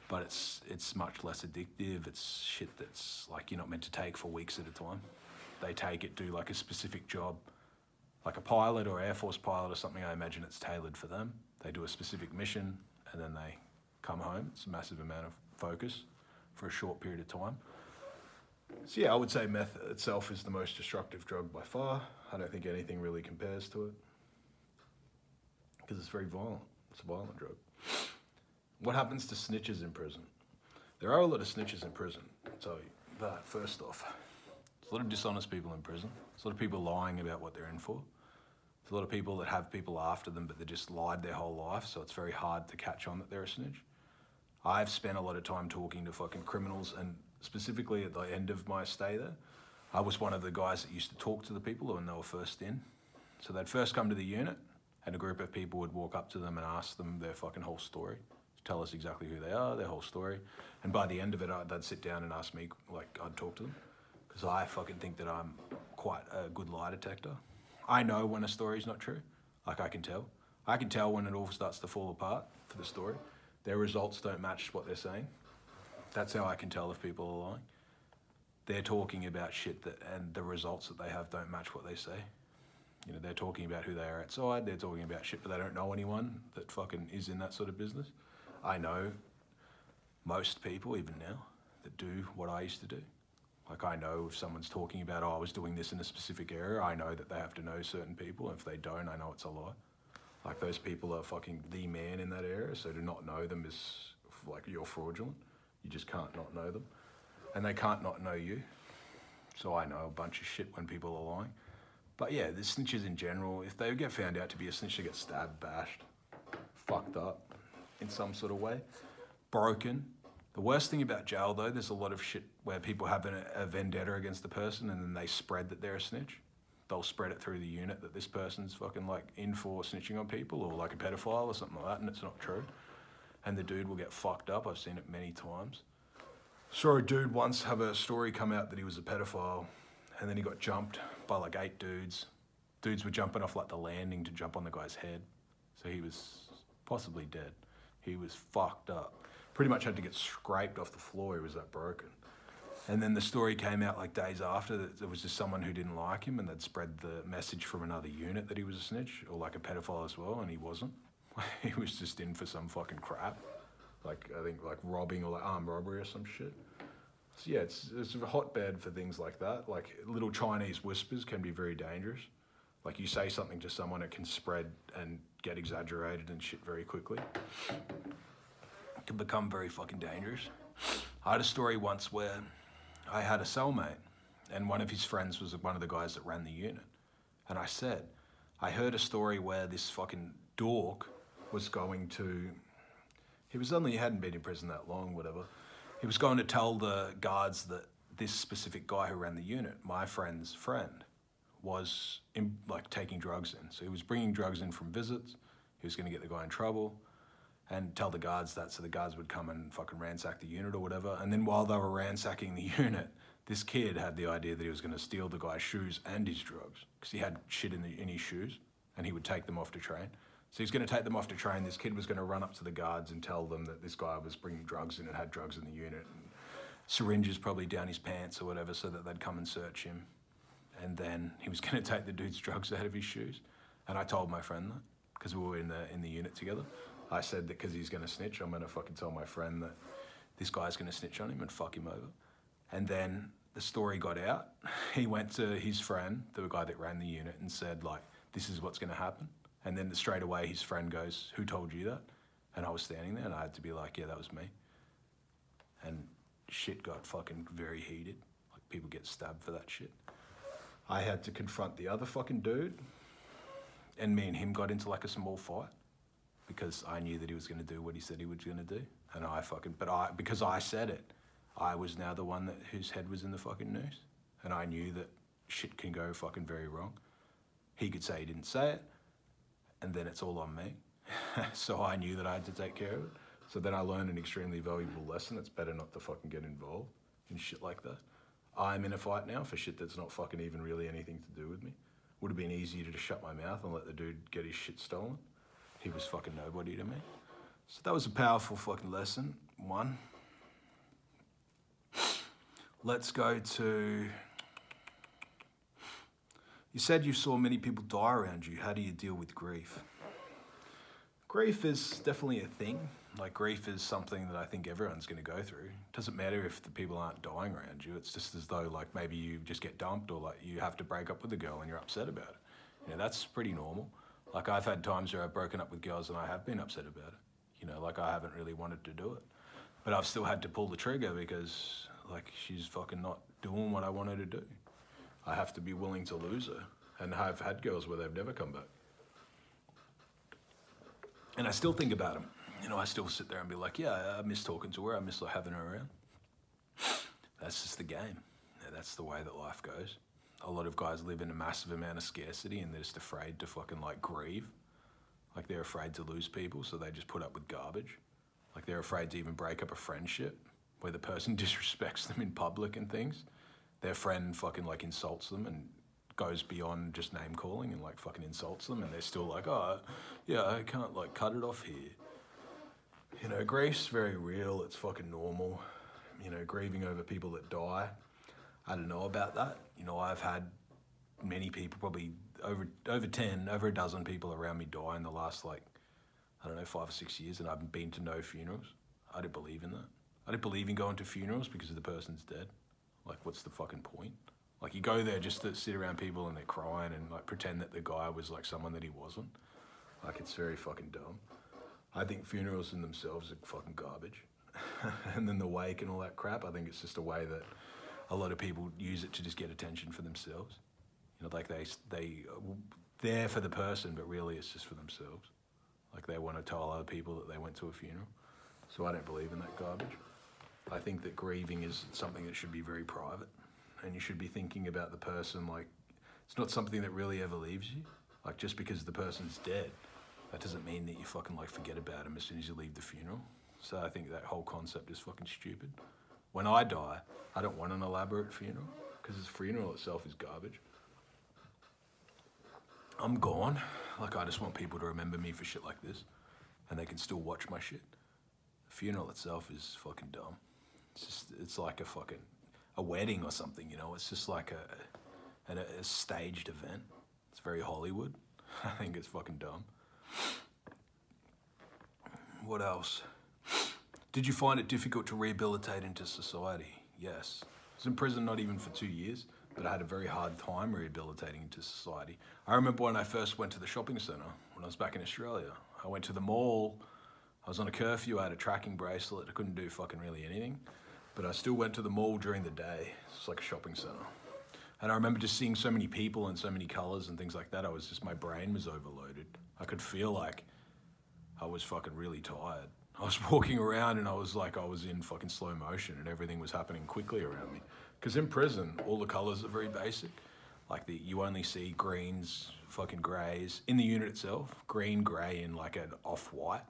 But it's much less addictive, it's shit that's like you're not meant to take for weeks at a time. They take it, do like a specific job, like a pilot or Air Force pilot or something, I imagine it's tailored for them. They do a specific mission and then they come home. It's a massive amount of focus for a short period of time. So yeah, I would say meth itself is the most destructive drug by far. I don't think anything really compares to it because it's very violent. It's a violent drug. What happens to snitches in prison? There are a lot of snitches in prison, I'll tell you. But first off, there's a lot of dishonest people in prison. There's a lot of people lying about what they're in for. There's a lot of people that have people after them, but they just lied their whole life, so it's very hard to catch on that they're a snitch. I've spent a lot of time talking to fucking criminals, and specifically at the end of my stay there, I was one of the guys that used to talk to the people when they were first in. So they'd first come to the unit, and a group of people would walk up to them and ask them their fucking whole story. Tell us exactly who they are, their whole story. And by the end of it, they'd sit down and ask me, like, I'd talk to them. Because I fucking think that I'm quite a good lie detector. I know when a story's not true. Like, I can tell. I can tell when it all starts to fall apart for the story. Their results don't match what they're saying. That's how I can tell if people are lying. They're talking about shit and the results that they have don't match what they say. You know, they're talking about who they are outside, they're talking about shit, but they don't know anyone that fucking is in that sort of business. I know most people, even now, that do what I used to do. Like I know if someone's talking about, oh, I was doing this in a specific area, I know that they have to know certain people. If they don't, I know it's a lie. Like those people are fucking the man in that area, so to not know them is like you're fraudulent. You just can't not know them. And they can't not know you. So I know a bunch of shit when people are lying. But yeah, the snitches in general, if they get found out to be a snitch, they get stabbed, bashed, fucked up in some sort of way, broken. The worst thing about jail though, there's a lot of shit where people have a vendetta against the person and then they spread that they're a snitch. They'll spread it through the unit that this person's fucking like in for snitching on people or like a pedophile or something like that, and it's not true. And the dude will get fucked up. I've seen it many times. Saw a dude once have a story come out that he was a pedophile and then he got jumped by like 8 dudes. Dudes were jumping off like the landing to jump on the guy's head. So he was possibly dead. He was fucked up. Pretty much had to get scraped off the floor, he was that broken. And then the story came out like days after that it was just someone who didn't like him and they'd spread the message from another unit that he was a snitch or like a pedophile as well, and he wasn't. He was just in for some fucking crap. Like, I think like robbing or like armed robbery or some shit. So yeah, it's a hotbed for things like that. Like little Chinese whispers can be very dangerous. Like you say something to someone, it can spread and get exaggerated and shit very quickly. It can become very fucking dangerous. I had a story once where I had a cellmate And one of his friends was one of the guys that ran the unit. And I said, I heard a story where this fucking dork was going to, he hadn't been in prison that long, whatever. He was going to tell the guards that this specific guy who ran the unit, my friend's friend, was taking drugs in. So he was bringing drugs in from visits. He was going to get the guy in trouble and tell the guards that, so the guards would come and fucking ransack the unit or whatever. And then while they were ransacking the unit, this kid had the idea that he was going to steal the guy's shoes and his drugs, because he had shit in his shoes, and he would take them off to train. So he's going to take them off to train. This kid was going to run up to the guards and tell them that this guy was bringing drugs in and had drugs in the unit, and syringes probably down his pants or whatever, so that they'd come and search him. And then he was going to take the dude's drugs out of his shoes. And I told my friend that, because we were in the unit together. I said that because he's going to snitch, I'm going to fucking tell my friend that this guy's going to snitch on him and fuck him over. And then the story got out. He went to his friend, the guy that ran the unit, and said, like, this is what's going to happen. And then straight away his friend goes, who told you that? And I was standing there and I had to be like, yeah, that was me. And shit got fucking very heated. Like, people get stabbed for that shit. I had to confront the other fucking dude, and me and him got into like a small fight because I knew that he was going to do what he said he was going to do. And because I said it, I was now the one whose head was in the fucking news. And I knew that shit can go fucking very wrong. He could say he didn't say it, and then it's all on me. So I knew that I had to take care of it. So then I learned an extremely valuable lesson. It's better not to fucking get involved in shit like that. I'm in a fight now for shit that's not fucking even really anything to do with me. Would have been easier to just shut my mouth and let the dude get his shit stolen. He was fucking nobody to me. So that was a powerful fucking lesson, one. Let's go to, you said you saw many people die around you. How do you deal with grief? Grief is definitely a thing. Like, grief is something that I think everyone's going to go through. It doesn't matter if the people aren't dying around you. It's just as though, like, maybe you just get dumped, or like you have to break up with a girl and you're upset about it. You know, that's pretty normal. Like, I've had times where I've broken up with girls and I have been upset about it. You know, like, I haven't really wanted to do it. But I've still had to pull the trigger because, like, she's fucking not doing what I want her to do. I have to be willing to lose her. And I've had girls where they've never come back. And I still think about them. You know, I still sit there and be like, yeah, I miss talking to her. I miss having her around. That's just the game. Yeah, that's the way that life goes. A lot of guys live in a massive amount of scarcity and they're just afraid to fucking, like, grieve. Like, they're afraid to lose people, so they just put up with garbage. Like, they're afraid to even break up a friendship where the person disrespects them in public and things. Their friend fucking, like, insults them and goes beyond just name calling and, like, fucking insults them, and they're still like, oh, yeah, I can't, like, cut it off here. You know, grief's very real. It's fucking normal. You know, grieving over people that die. I don't know about that. You know, I've had many people, probably over a dozen people around me die in the last, like, I don't know, 5 or 6 years, and I've been to no funerals. I don't believe in that. I don't believe in going to funerals because the person's dead. Like, what's the fucking point? Like, you go there just to sit around people and they're crying and, like, pretend that the guy was, like, someone that he wasn't. Like, it's very fucking dumb. I think funerals in themselves are fucking garbage. And then the wake and all that crap, I think it's just a way that a lot of people use it to just get attention for themselves. You know, like, they're there for the person, but really it's just for themselves. Like, they want to tell other people that they went to a funeral. So I don't believe in that garbage. I think that grieving is something that should be very private. And you should be thinking about the person, like, it's not something that really ever leaves you. Like, just because the person's dead, that doesn't mean that you fucking, like, forget about them as soon as you leave the funeral. So I think that whole concept is fucking stupid. When I die, I don't want an elaborate funeral, because the funeral itself is garbage. I'm gone. Like, I just want people to remember me for shit like this, and they can still watch my shit. The funeral itself is fucking dumb. It's like a wedding or something, you know? It's just like a staged event. It's very Hollywood. I think it's fucking dumb. What else? Did you find it difficult to rehabilitate into society? Yes. I was in prison not even for 2 years, but I had a very hard time rehabilitating into society. I remember when I first went to the shopping centre when I was back in Australia. I went to the mall. I was on a curfew. I had a tracking bracelet. I couldn't do fucking really anything. But I still went to the mall during the day. It's like a shopping centre. And I remember just seeing so many people and so many colors and things like that. My brain was overloaded. I could feel like I was fucking really tired. I was walking around and I was like, I was in fucking slow motion and everything was happening quickly around me. Because in prison, all the colors are very basic. Like you only see greens, fucking grays. In the unit itself, green, gray, and like an off-white.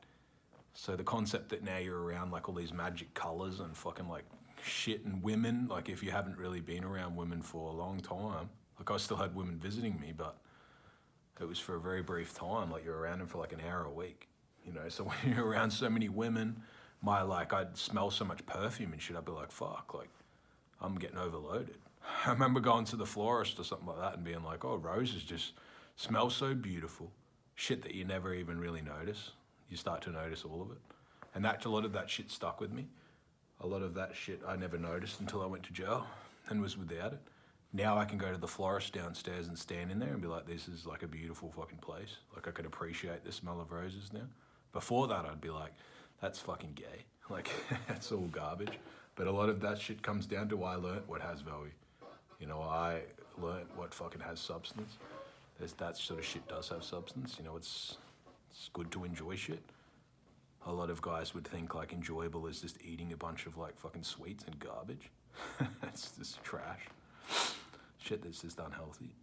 So the concept that now you're around like all these magic colors and fucking like shit and women, like if you haven't really been around women for a long time, like I still had women visiting me, but it was for a very brief time. Like you're around them for like an hour a week, you know? So when you're around so many women, I'd smell so much perfume and shit, I'd be like, fuck, like I'm getting overloaded. I remember going to the florist or something like that and being like, oh, roses just smell so beautiful. Shit that you never even really notice. You start to notice all of it. And a lot of that shit stuck with me. A lot of that shit I never noticed until I went to jail and was without it. Now I can go to the florist downstairs and stand in there and be like, this is like a beautiful fucking place. Like I can appreciate the smell of roses now. Before that, I'd be like, that's fucking gay. Like, that's all garbage. But a lot of that shit comes down to I learnt what has value. You know, I learnt what fucking has substance. That sort of shit does have substance. You know, it's good to enjoy shit. A lot of guys would think like enjoyable is just eating a bunch of like fucking sweets and garbage. It's just trash. Shit that's just unhealthy.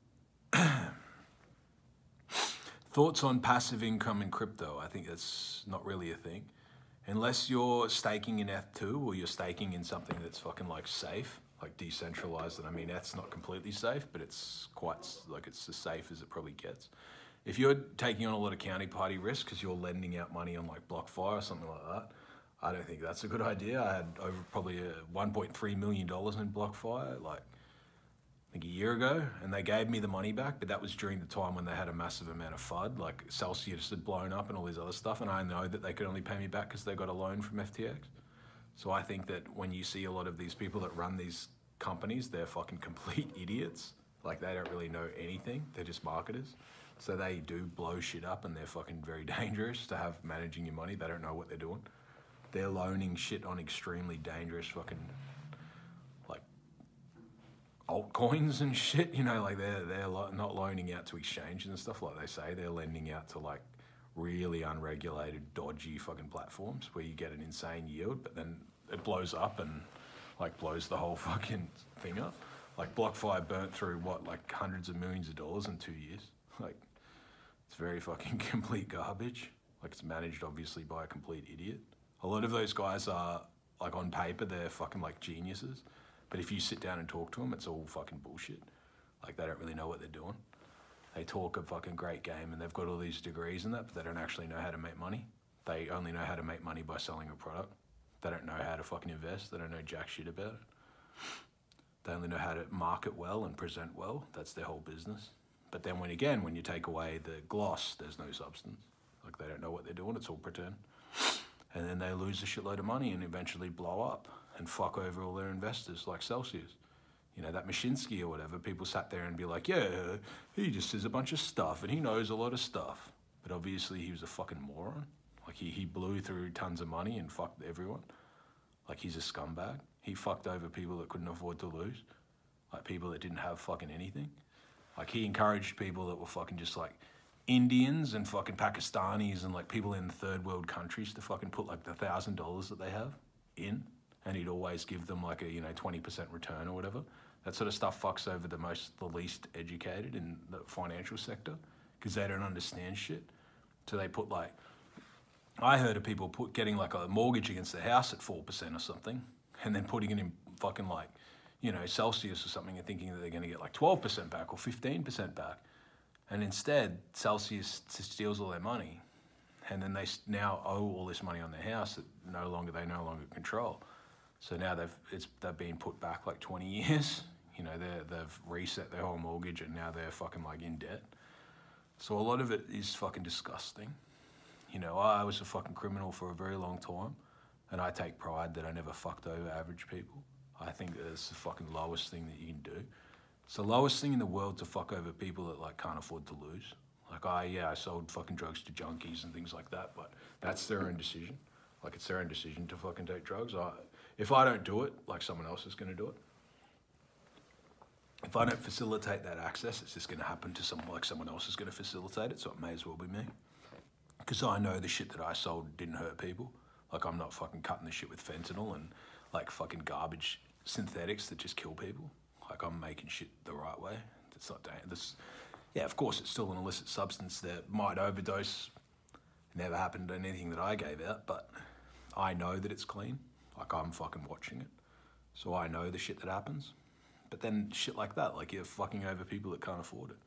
Thoughts on passive income in crypto? I think that's not really a thing. Unless you're staking in ETH2 or you're staking in something that's fucking like safe, like decentralized. And I mean, ETH's not completely safe, but it's quite, like it's as safe as it probably gets. If you're taking on a lot of counterparty risk because you're lending out money on like BlockFi or something like that, I don't think that's a good idea. I had over probably $1.3 million in BlockFi, like I think a year ago, and they gave me the money back, but that was during the time when they had a massive amount of FUD, like Celsius had blown up and all these other stuff, and I know that they could only pay me back because they got a loan from FTX. So I think that when you see a lot of these people that run these companies, they're fucking complete idiots. Like they don't really know anything, they're just marketers. So they do blow shit up and they're fucking very dangerous to have managing your money. They don't know what they're doing. They're loaning shit on extremely dangerous fucking like altcoins and shit, you know, like they're not loaning out to exchanges and stuff like they say. They're lending out to like really unregulated, dodgy fucking platforms where you get an insane yield, but then it blows up and like blows the whole fucking thing up. Like BlockFi burnt through what, like hundreds of millions of dollars in 2 years. Like it's very fucking complete garbage. Like it's managed obviously by a complete idiot. A lot of those guys are like on paper, they're fucking like geniuses. But if you sit down and talk to them, it's all fucking bullshit. Like they don't really know what they're doing. They talk a fucking great game and they've got all these degrees in that, but they don't actually know how to make money. They only know how to make money by selling a product. They don't know how to fucking invest. They don't know jack shit about it. They only know how to market well and present well. That's their whole business. But then when you take away the gloss, there's no substance. Like they don't know what they're doing, it's all pretend. And then they lose a shitload of money and eventually blow up and fuck over all their investors like Celsius. You know, that Mashinsky or whatever, people sat there and be like, yeah, he just says a bunch of stuff and he knows a lot of stuff. But obviously he was a fucking moron. Like he blew through tons of money and fucked everyone. Like he's a scumbag. He fucked over people that couldn't afford to lose. Like people that didn't have fucking anything. Like he encouraged people that were fucking just like Indians and fucking Pakistanis and like people in third world countries to fucking put like the $1,000 that they have in, and he'd always give them like a 20% return or whatever. That sort of stuff fucks over the least educated in the financial sector because they don't understand shit. So they put like, I heard of people getting like a mortgage against their house at 4% or something, and then putting it in fucking like, Celsius or something and thinking that they're going to get like 12% back or 15% back. And instead, Celsius steals all their money, and then they now owe all this money on their house that they no longer control. So now they've been put back like 20 years. They've reset their whole mortgage, and now they're fucking like in debt. So a lot of it is fucking disgusting. I was a fucking criminal for a very long time, and I take pride that I never fucked over average people. I think that it's the fucking lowest thing that you can do. It's the lowest thing in the world to fuck over people that like can't afford to lose. Like I sold fucking drugs to junkies and things like that, but that's their own decision. Like it's their own decision to fucking take drugs. If I don't do it, like someone else is gonna do it. if I don't facilitate that access, it's just going to happen to someone, like someone else is going to facilitate it, so it may as well be me. Because I know the shit that I sold didn't hurt people. Like, I'm not fucking cutting the shit with fentanyl and like fucking garbage synthetics that just kill people. Like, I'm making shit the right way. It's not dangerous. Yeah, of course, it's still an illicit substance that might overdose. Never happened to anything that I gave out, but I know that it's clean. Like, I'm fucking watching it. So I know the shit that happens. But then shit like that, like you're fucking over people that can't afford it.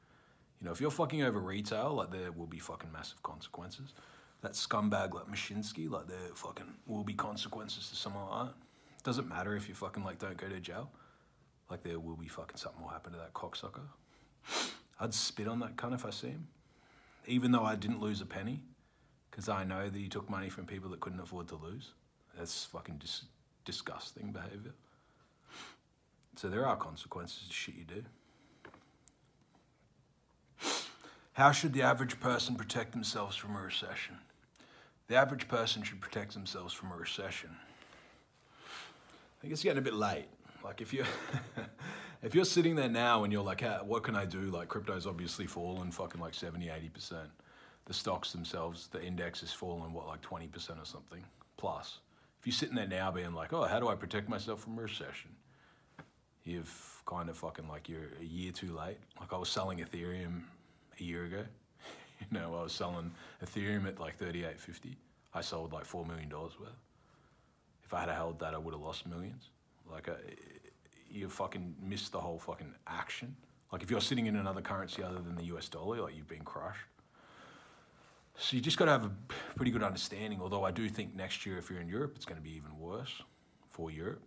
You know, if you're fucking over retail, like there will be fucking massive consequences. That scumbag like Mashinsky, like there fucking will be consequences to someone like that. It doesn't matter if you fucking like don't go to jail. Like there will be fucking something will happen to that cocksucker. I'd spit on that cunt if I see him. Even though I didn't lose a penny. Because I know that he took money from people that couldn't afford to lose. That's fucking disgusting behaviour. So there are consequences to shit you do. How should the average person protect themselves from a recession? The average person should protect themselves from a recession. I think it's getting a bit late. Like if you're, if you're sitting there now and you're like, what can I do? Like crypto's obviously fallen fucking like 70, 80%. The stocks themselves, the index has fallen, what, like 20% or something plus. If you're sitting there now being like, oh, how do I protect myself from a recession? You've kind of fucking like, you're a year too late. Like I was selling Ethereum a year ago. You know, I was selling Ethereum at like 38.50. I sold like $4 million worth. If I had held that, I would have lost millions. Like you fucking missed the whole fucking action. Like if you're sitting in another currency other than the US dollar, like you've been crushed. So you just got to have a pretty good understanding. Although I do think next year, if you're in Europe, it's going to be even worse for Europe.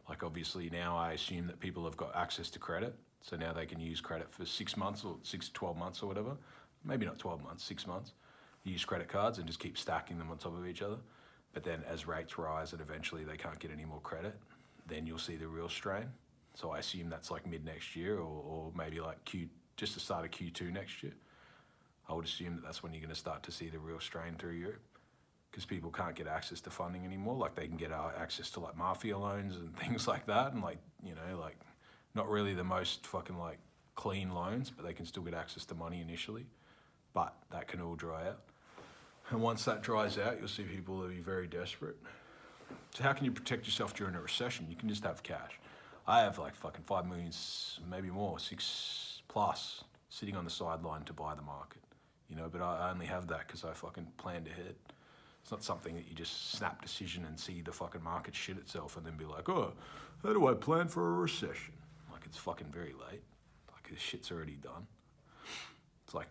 Like obviously now I assume that people have got access to credit. So now they can use credit for 6 months or 6 to 12 months or whatever. Maybe not 12 months, 6 months. You use credit cards and just keep stacking them on top of each other. But then as rates rise and eventually they can't get any more credit, then you'll see the real strain. So I assume that's like mid next year or maybe like just the start of Q2 next year. I would assume that that's when you're going to start to see the real strain through Europe. Because people can't get access to funding anymore. Like they can get access to like mafia loans and things like that. And like, you know, like not really the most fucking like clean loans, but they can still get access to money initially. But that can all dry out. And once that dries out, you'll see people will be very desperate. So how can you protect yourself during a recession? You can just have cash. I have like fucking 5 million, maybe more, 6+, sitting on the sideline to buy the market. You know, but I only have that because I fucking planned ahead. It's not something that you just snap decision and see the fucking market shit itself and then be like, oh, how do I plan for a recession? Like, it's fucking very late. Like, this shit's already done. It's like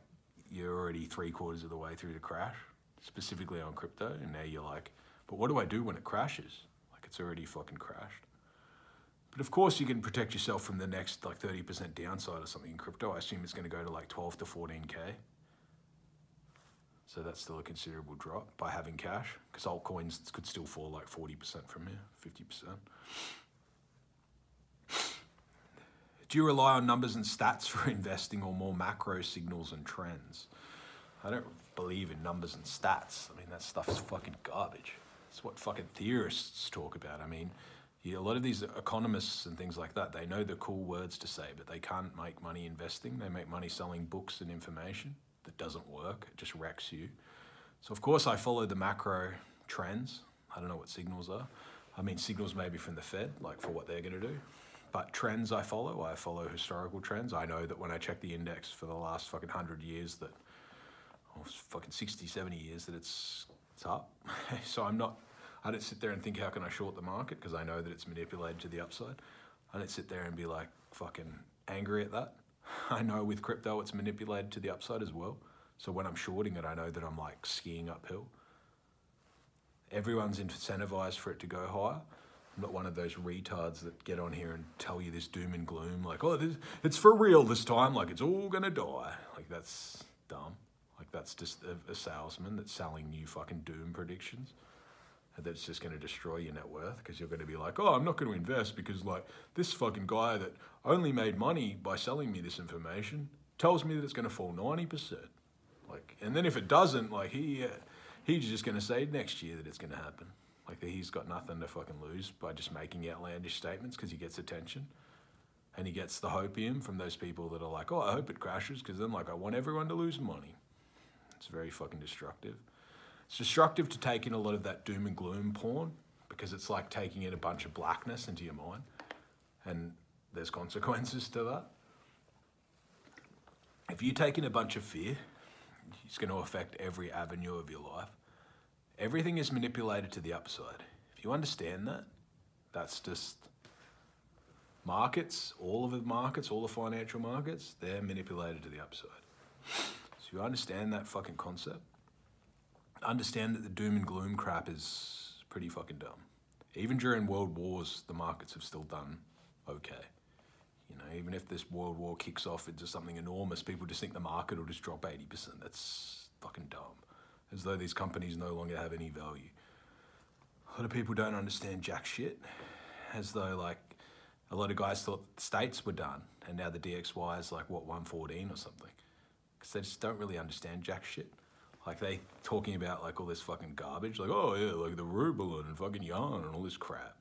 you're already 3/4 of the way through the crash, specifically on crypto, and now you're like, but what do I do when it crashes? Like, it's already fucking crashed. But of course, you can protect yourself from the next like 30% downside or something in crypto. I assume it's going to go to like 12 to 14K. So that's still a considerable drop by having cash, because altcoins could still fall like 40% from here, 50%. Do you rely on numbers and stats for investing or more macro signals and trends? I don't believe in numbers and stats. I mean, that stuff's fucking garbage. It's what fucking theorists talk about. I mean, a lot of these economists and things like that, they know the cool words to say, but they can't make money investing. They make money selling books and information. That doesn't work, it just wrecks you. So of course I follow the macro trends. I don't know what signals are. I mean signals maybe from the Fed, like for what they're gonna do. But trends I follow historical trends. I know that when I check the index for the last fucking 100 years that, or fucking 60, 70 years that it's up. So I don't sit there and think how can I short the market because I know that it's manipulated to the upside. I don't sit there and be like fucking angry at that. I know with crypto it's manipulated to the upside as well. So when I'm shorting it, I know that I'm like skiing uphill. Everyone's incentivized for it to go higher. I'm not one of those retards that get on here and tell you this doom and gloom, like, oh, it's for real this time, like it's all gonna die. Like that's dumb. Like that's just a salesman that's selling you fucking doom predictions. That's just going to destroy your net worth because you're going to be like, oh, I'm not going to invest because like this fucking guy that only made money by selling me this information tells me that it's going to fall 90%. Like, and then if it doesn't, like he's just going to say next year that it's going to happen. Like he's got nothing to fucking lose by just making outlandish statements because he gets attention. And he gets the hopium from those people that are like, oh, I hope it crashes because then like I want everyone to lose money. It's very fucking destructive. It's destructive to take in a lot of that doom and gloom porn because it's like taking in a bunch of blackness into your mind, and there's consequences to that. If you take in a bunch of fear, it's going to affect every avenue of your life. Everything is manipulated to the upside. If you understand that, that's just markets, all the financial markets, they're manipulated to the upside. So you understand that fucking concept. Understand that the doom and gloom crap is pretty fucking dumb. Even during world wars, the markets have still done okay. You know, even if this world war kicks off into something enormous, people just think the market will just drop 80%. That's fucking dumb. As though these companies no longer have any value. A lot of people don't understand jack shit. As though like a lot of guys thought the states were done, and now the DXY is like, what, 114 or something? Because they just don't really understand jack shit. Like they talking about like all this fucking garbage, like, oh yeah, like the ruble and fucking yarn and all this crap.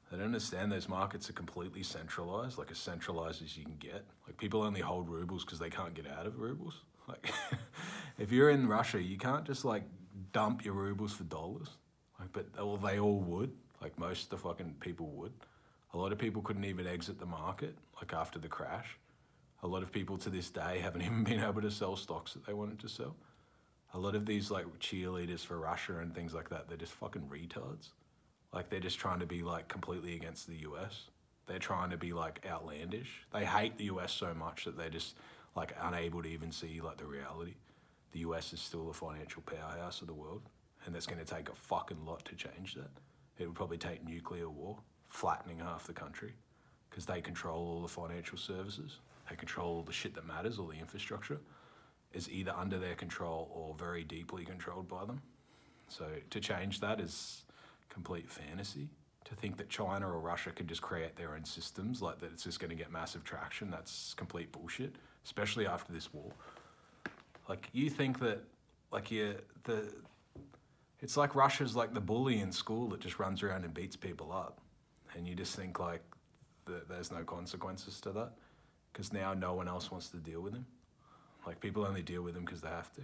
They don't understand those markets are completely centralized, like as centralized as you can get. Like people only hold rubles because they can't get out of rubles. Like if you're in Russia, you can't just like dump your rubles for dollars. Like, but well, they all would. Like most of the fucking people would. A lot of people couldn't even exit the market, like after the crash. A lot of people to this day haven't even been able to sell stocks that they wanted to sell. A lot of these like cheerleaders for Russia and things like that, they're just fucking retards. Like they're just trying to be like completely against the US. They're trying to be like outlandish. They hate the US so much that they're just like unable to even see like the reality. The US is still the financial powerhouse of the world, and that's going to take a fucking lot to change that. It would probably take nuclear war, flattening half the country, because they control all the financial services. They control all the shit that matters, all the infrastructure is either under their control or very deeply controlled by them. So to change that is complete fantasy. To think that China or Russia can just create their own systems, like that it's just going to get massive traction, that's complete bullshit, especially after this war. Like you think that, like it's like Russia's like the bully in school that just runs around and beats people up. And you just think like there's no consequences to that because now no one else wants to deal with him. Like people only deal with them because they have to.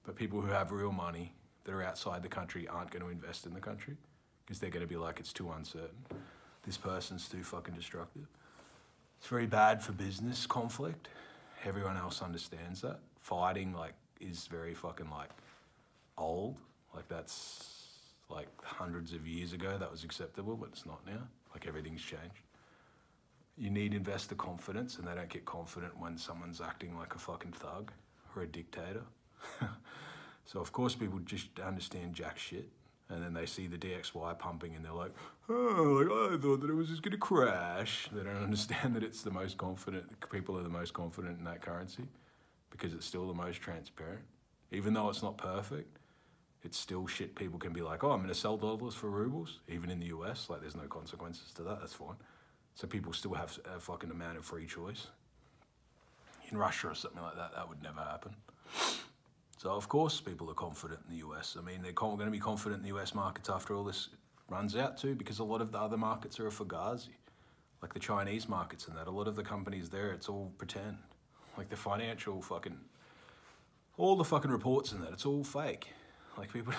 But people who have real money that are outside the country aren't going to invest in the country because they're going to be like, it's too uncertain. This person's too fucking destructive. It's very bad for business conflict. Everyone else understands that. Fighting like is very fucking like old. Like that's like hundreds of years ago that was acceptable, but it's not now. Like everything's changed. You need investor confidence, and they don't get confident when someone's acting like a fucking thug or a dictator. So of course people just understand jack shit, and then they see the DXY pumping and they're like, oh, like I thought that it was just gonna crash. They don't understand that it's the most confident, people are the most confident in that currency because it's still the most transparent. Even though it's not perfect, it's still shit. People can be like, oh, I'm gonna sell dollars for rubles, even in the US, like there's no consequences to that, that's fine. So people still have a fucking amount of free choice. In Russia or something like that, that would never happen. So of course people are confident in the US. I mean, they're going to be confident in the US markets after all this runs out too, because a lot of the other markets are a fugazi. Like the Chinese markets and that, a lot of the companies there, it's all pretend. Like the financial fucking, all the fucking reports and that, it's all fake. Like people,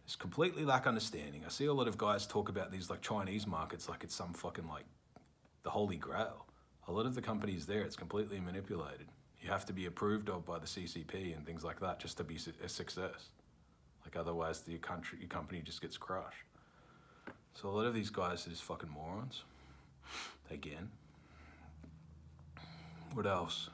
it's completely lack understanding. I see a lot of guys talk about these like Chinese markets like it's some fucking like the holy grail. A lot of the companies there, it's completely manipulated. You have to be approved of by the CCP and things like that just to be a success. Like otherwise your company just gets crushed. So a lot of these guys are just fucking morons. Again. What else?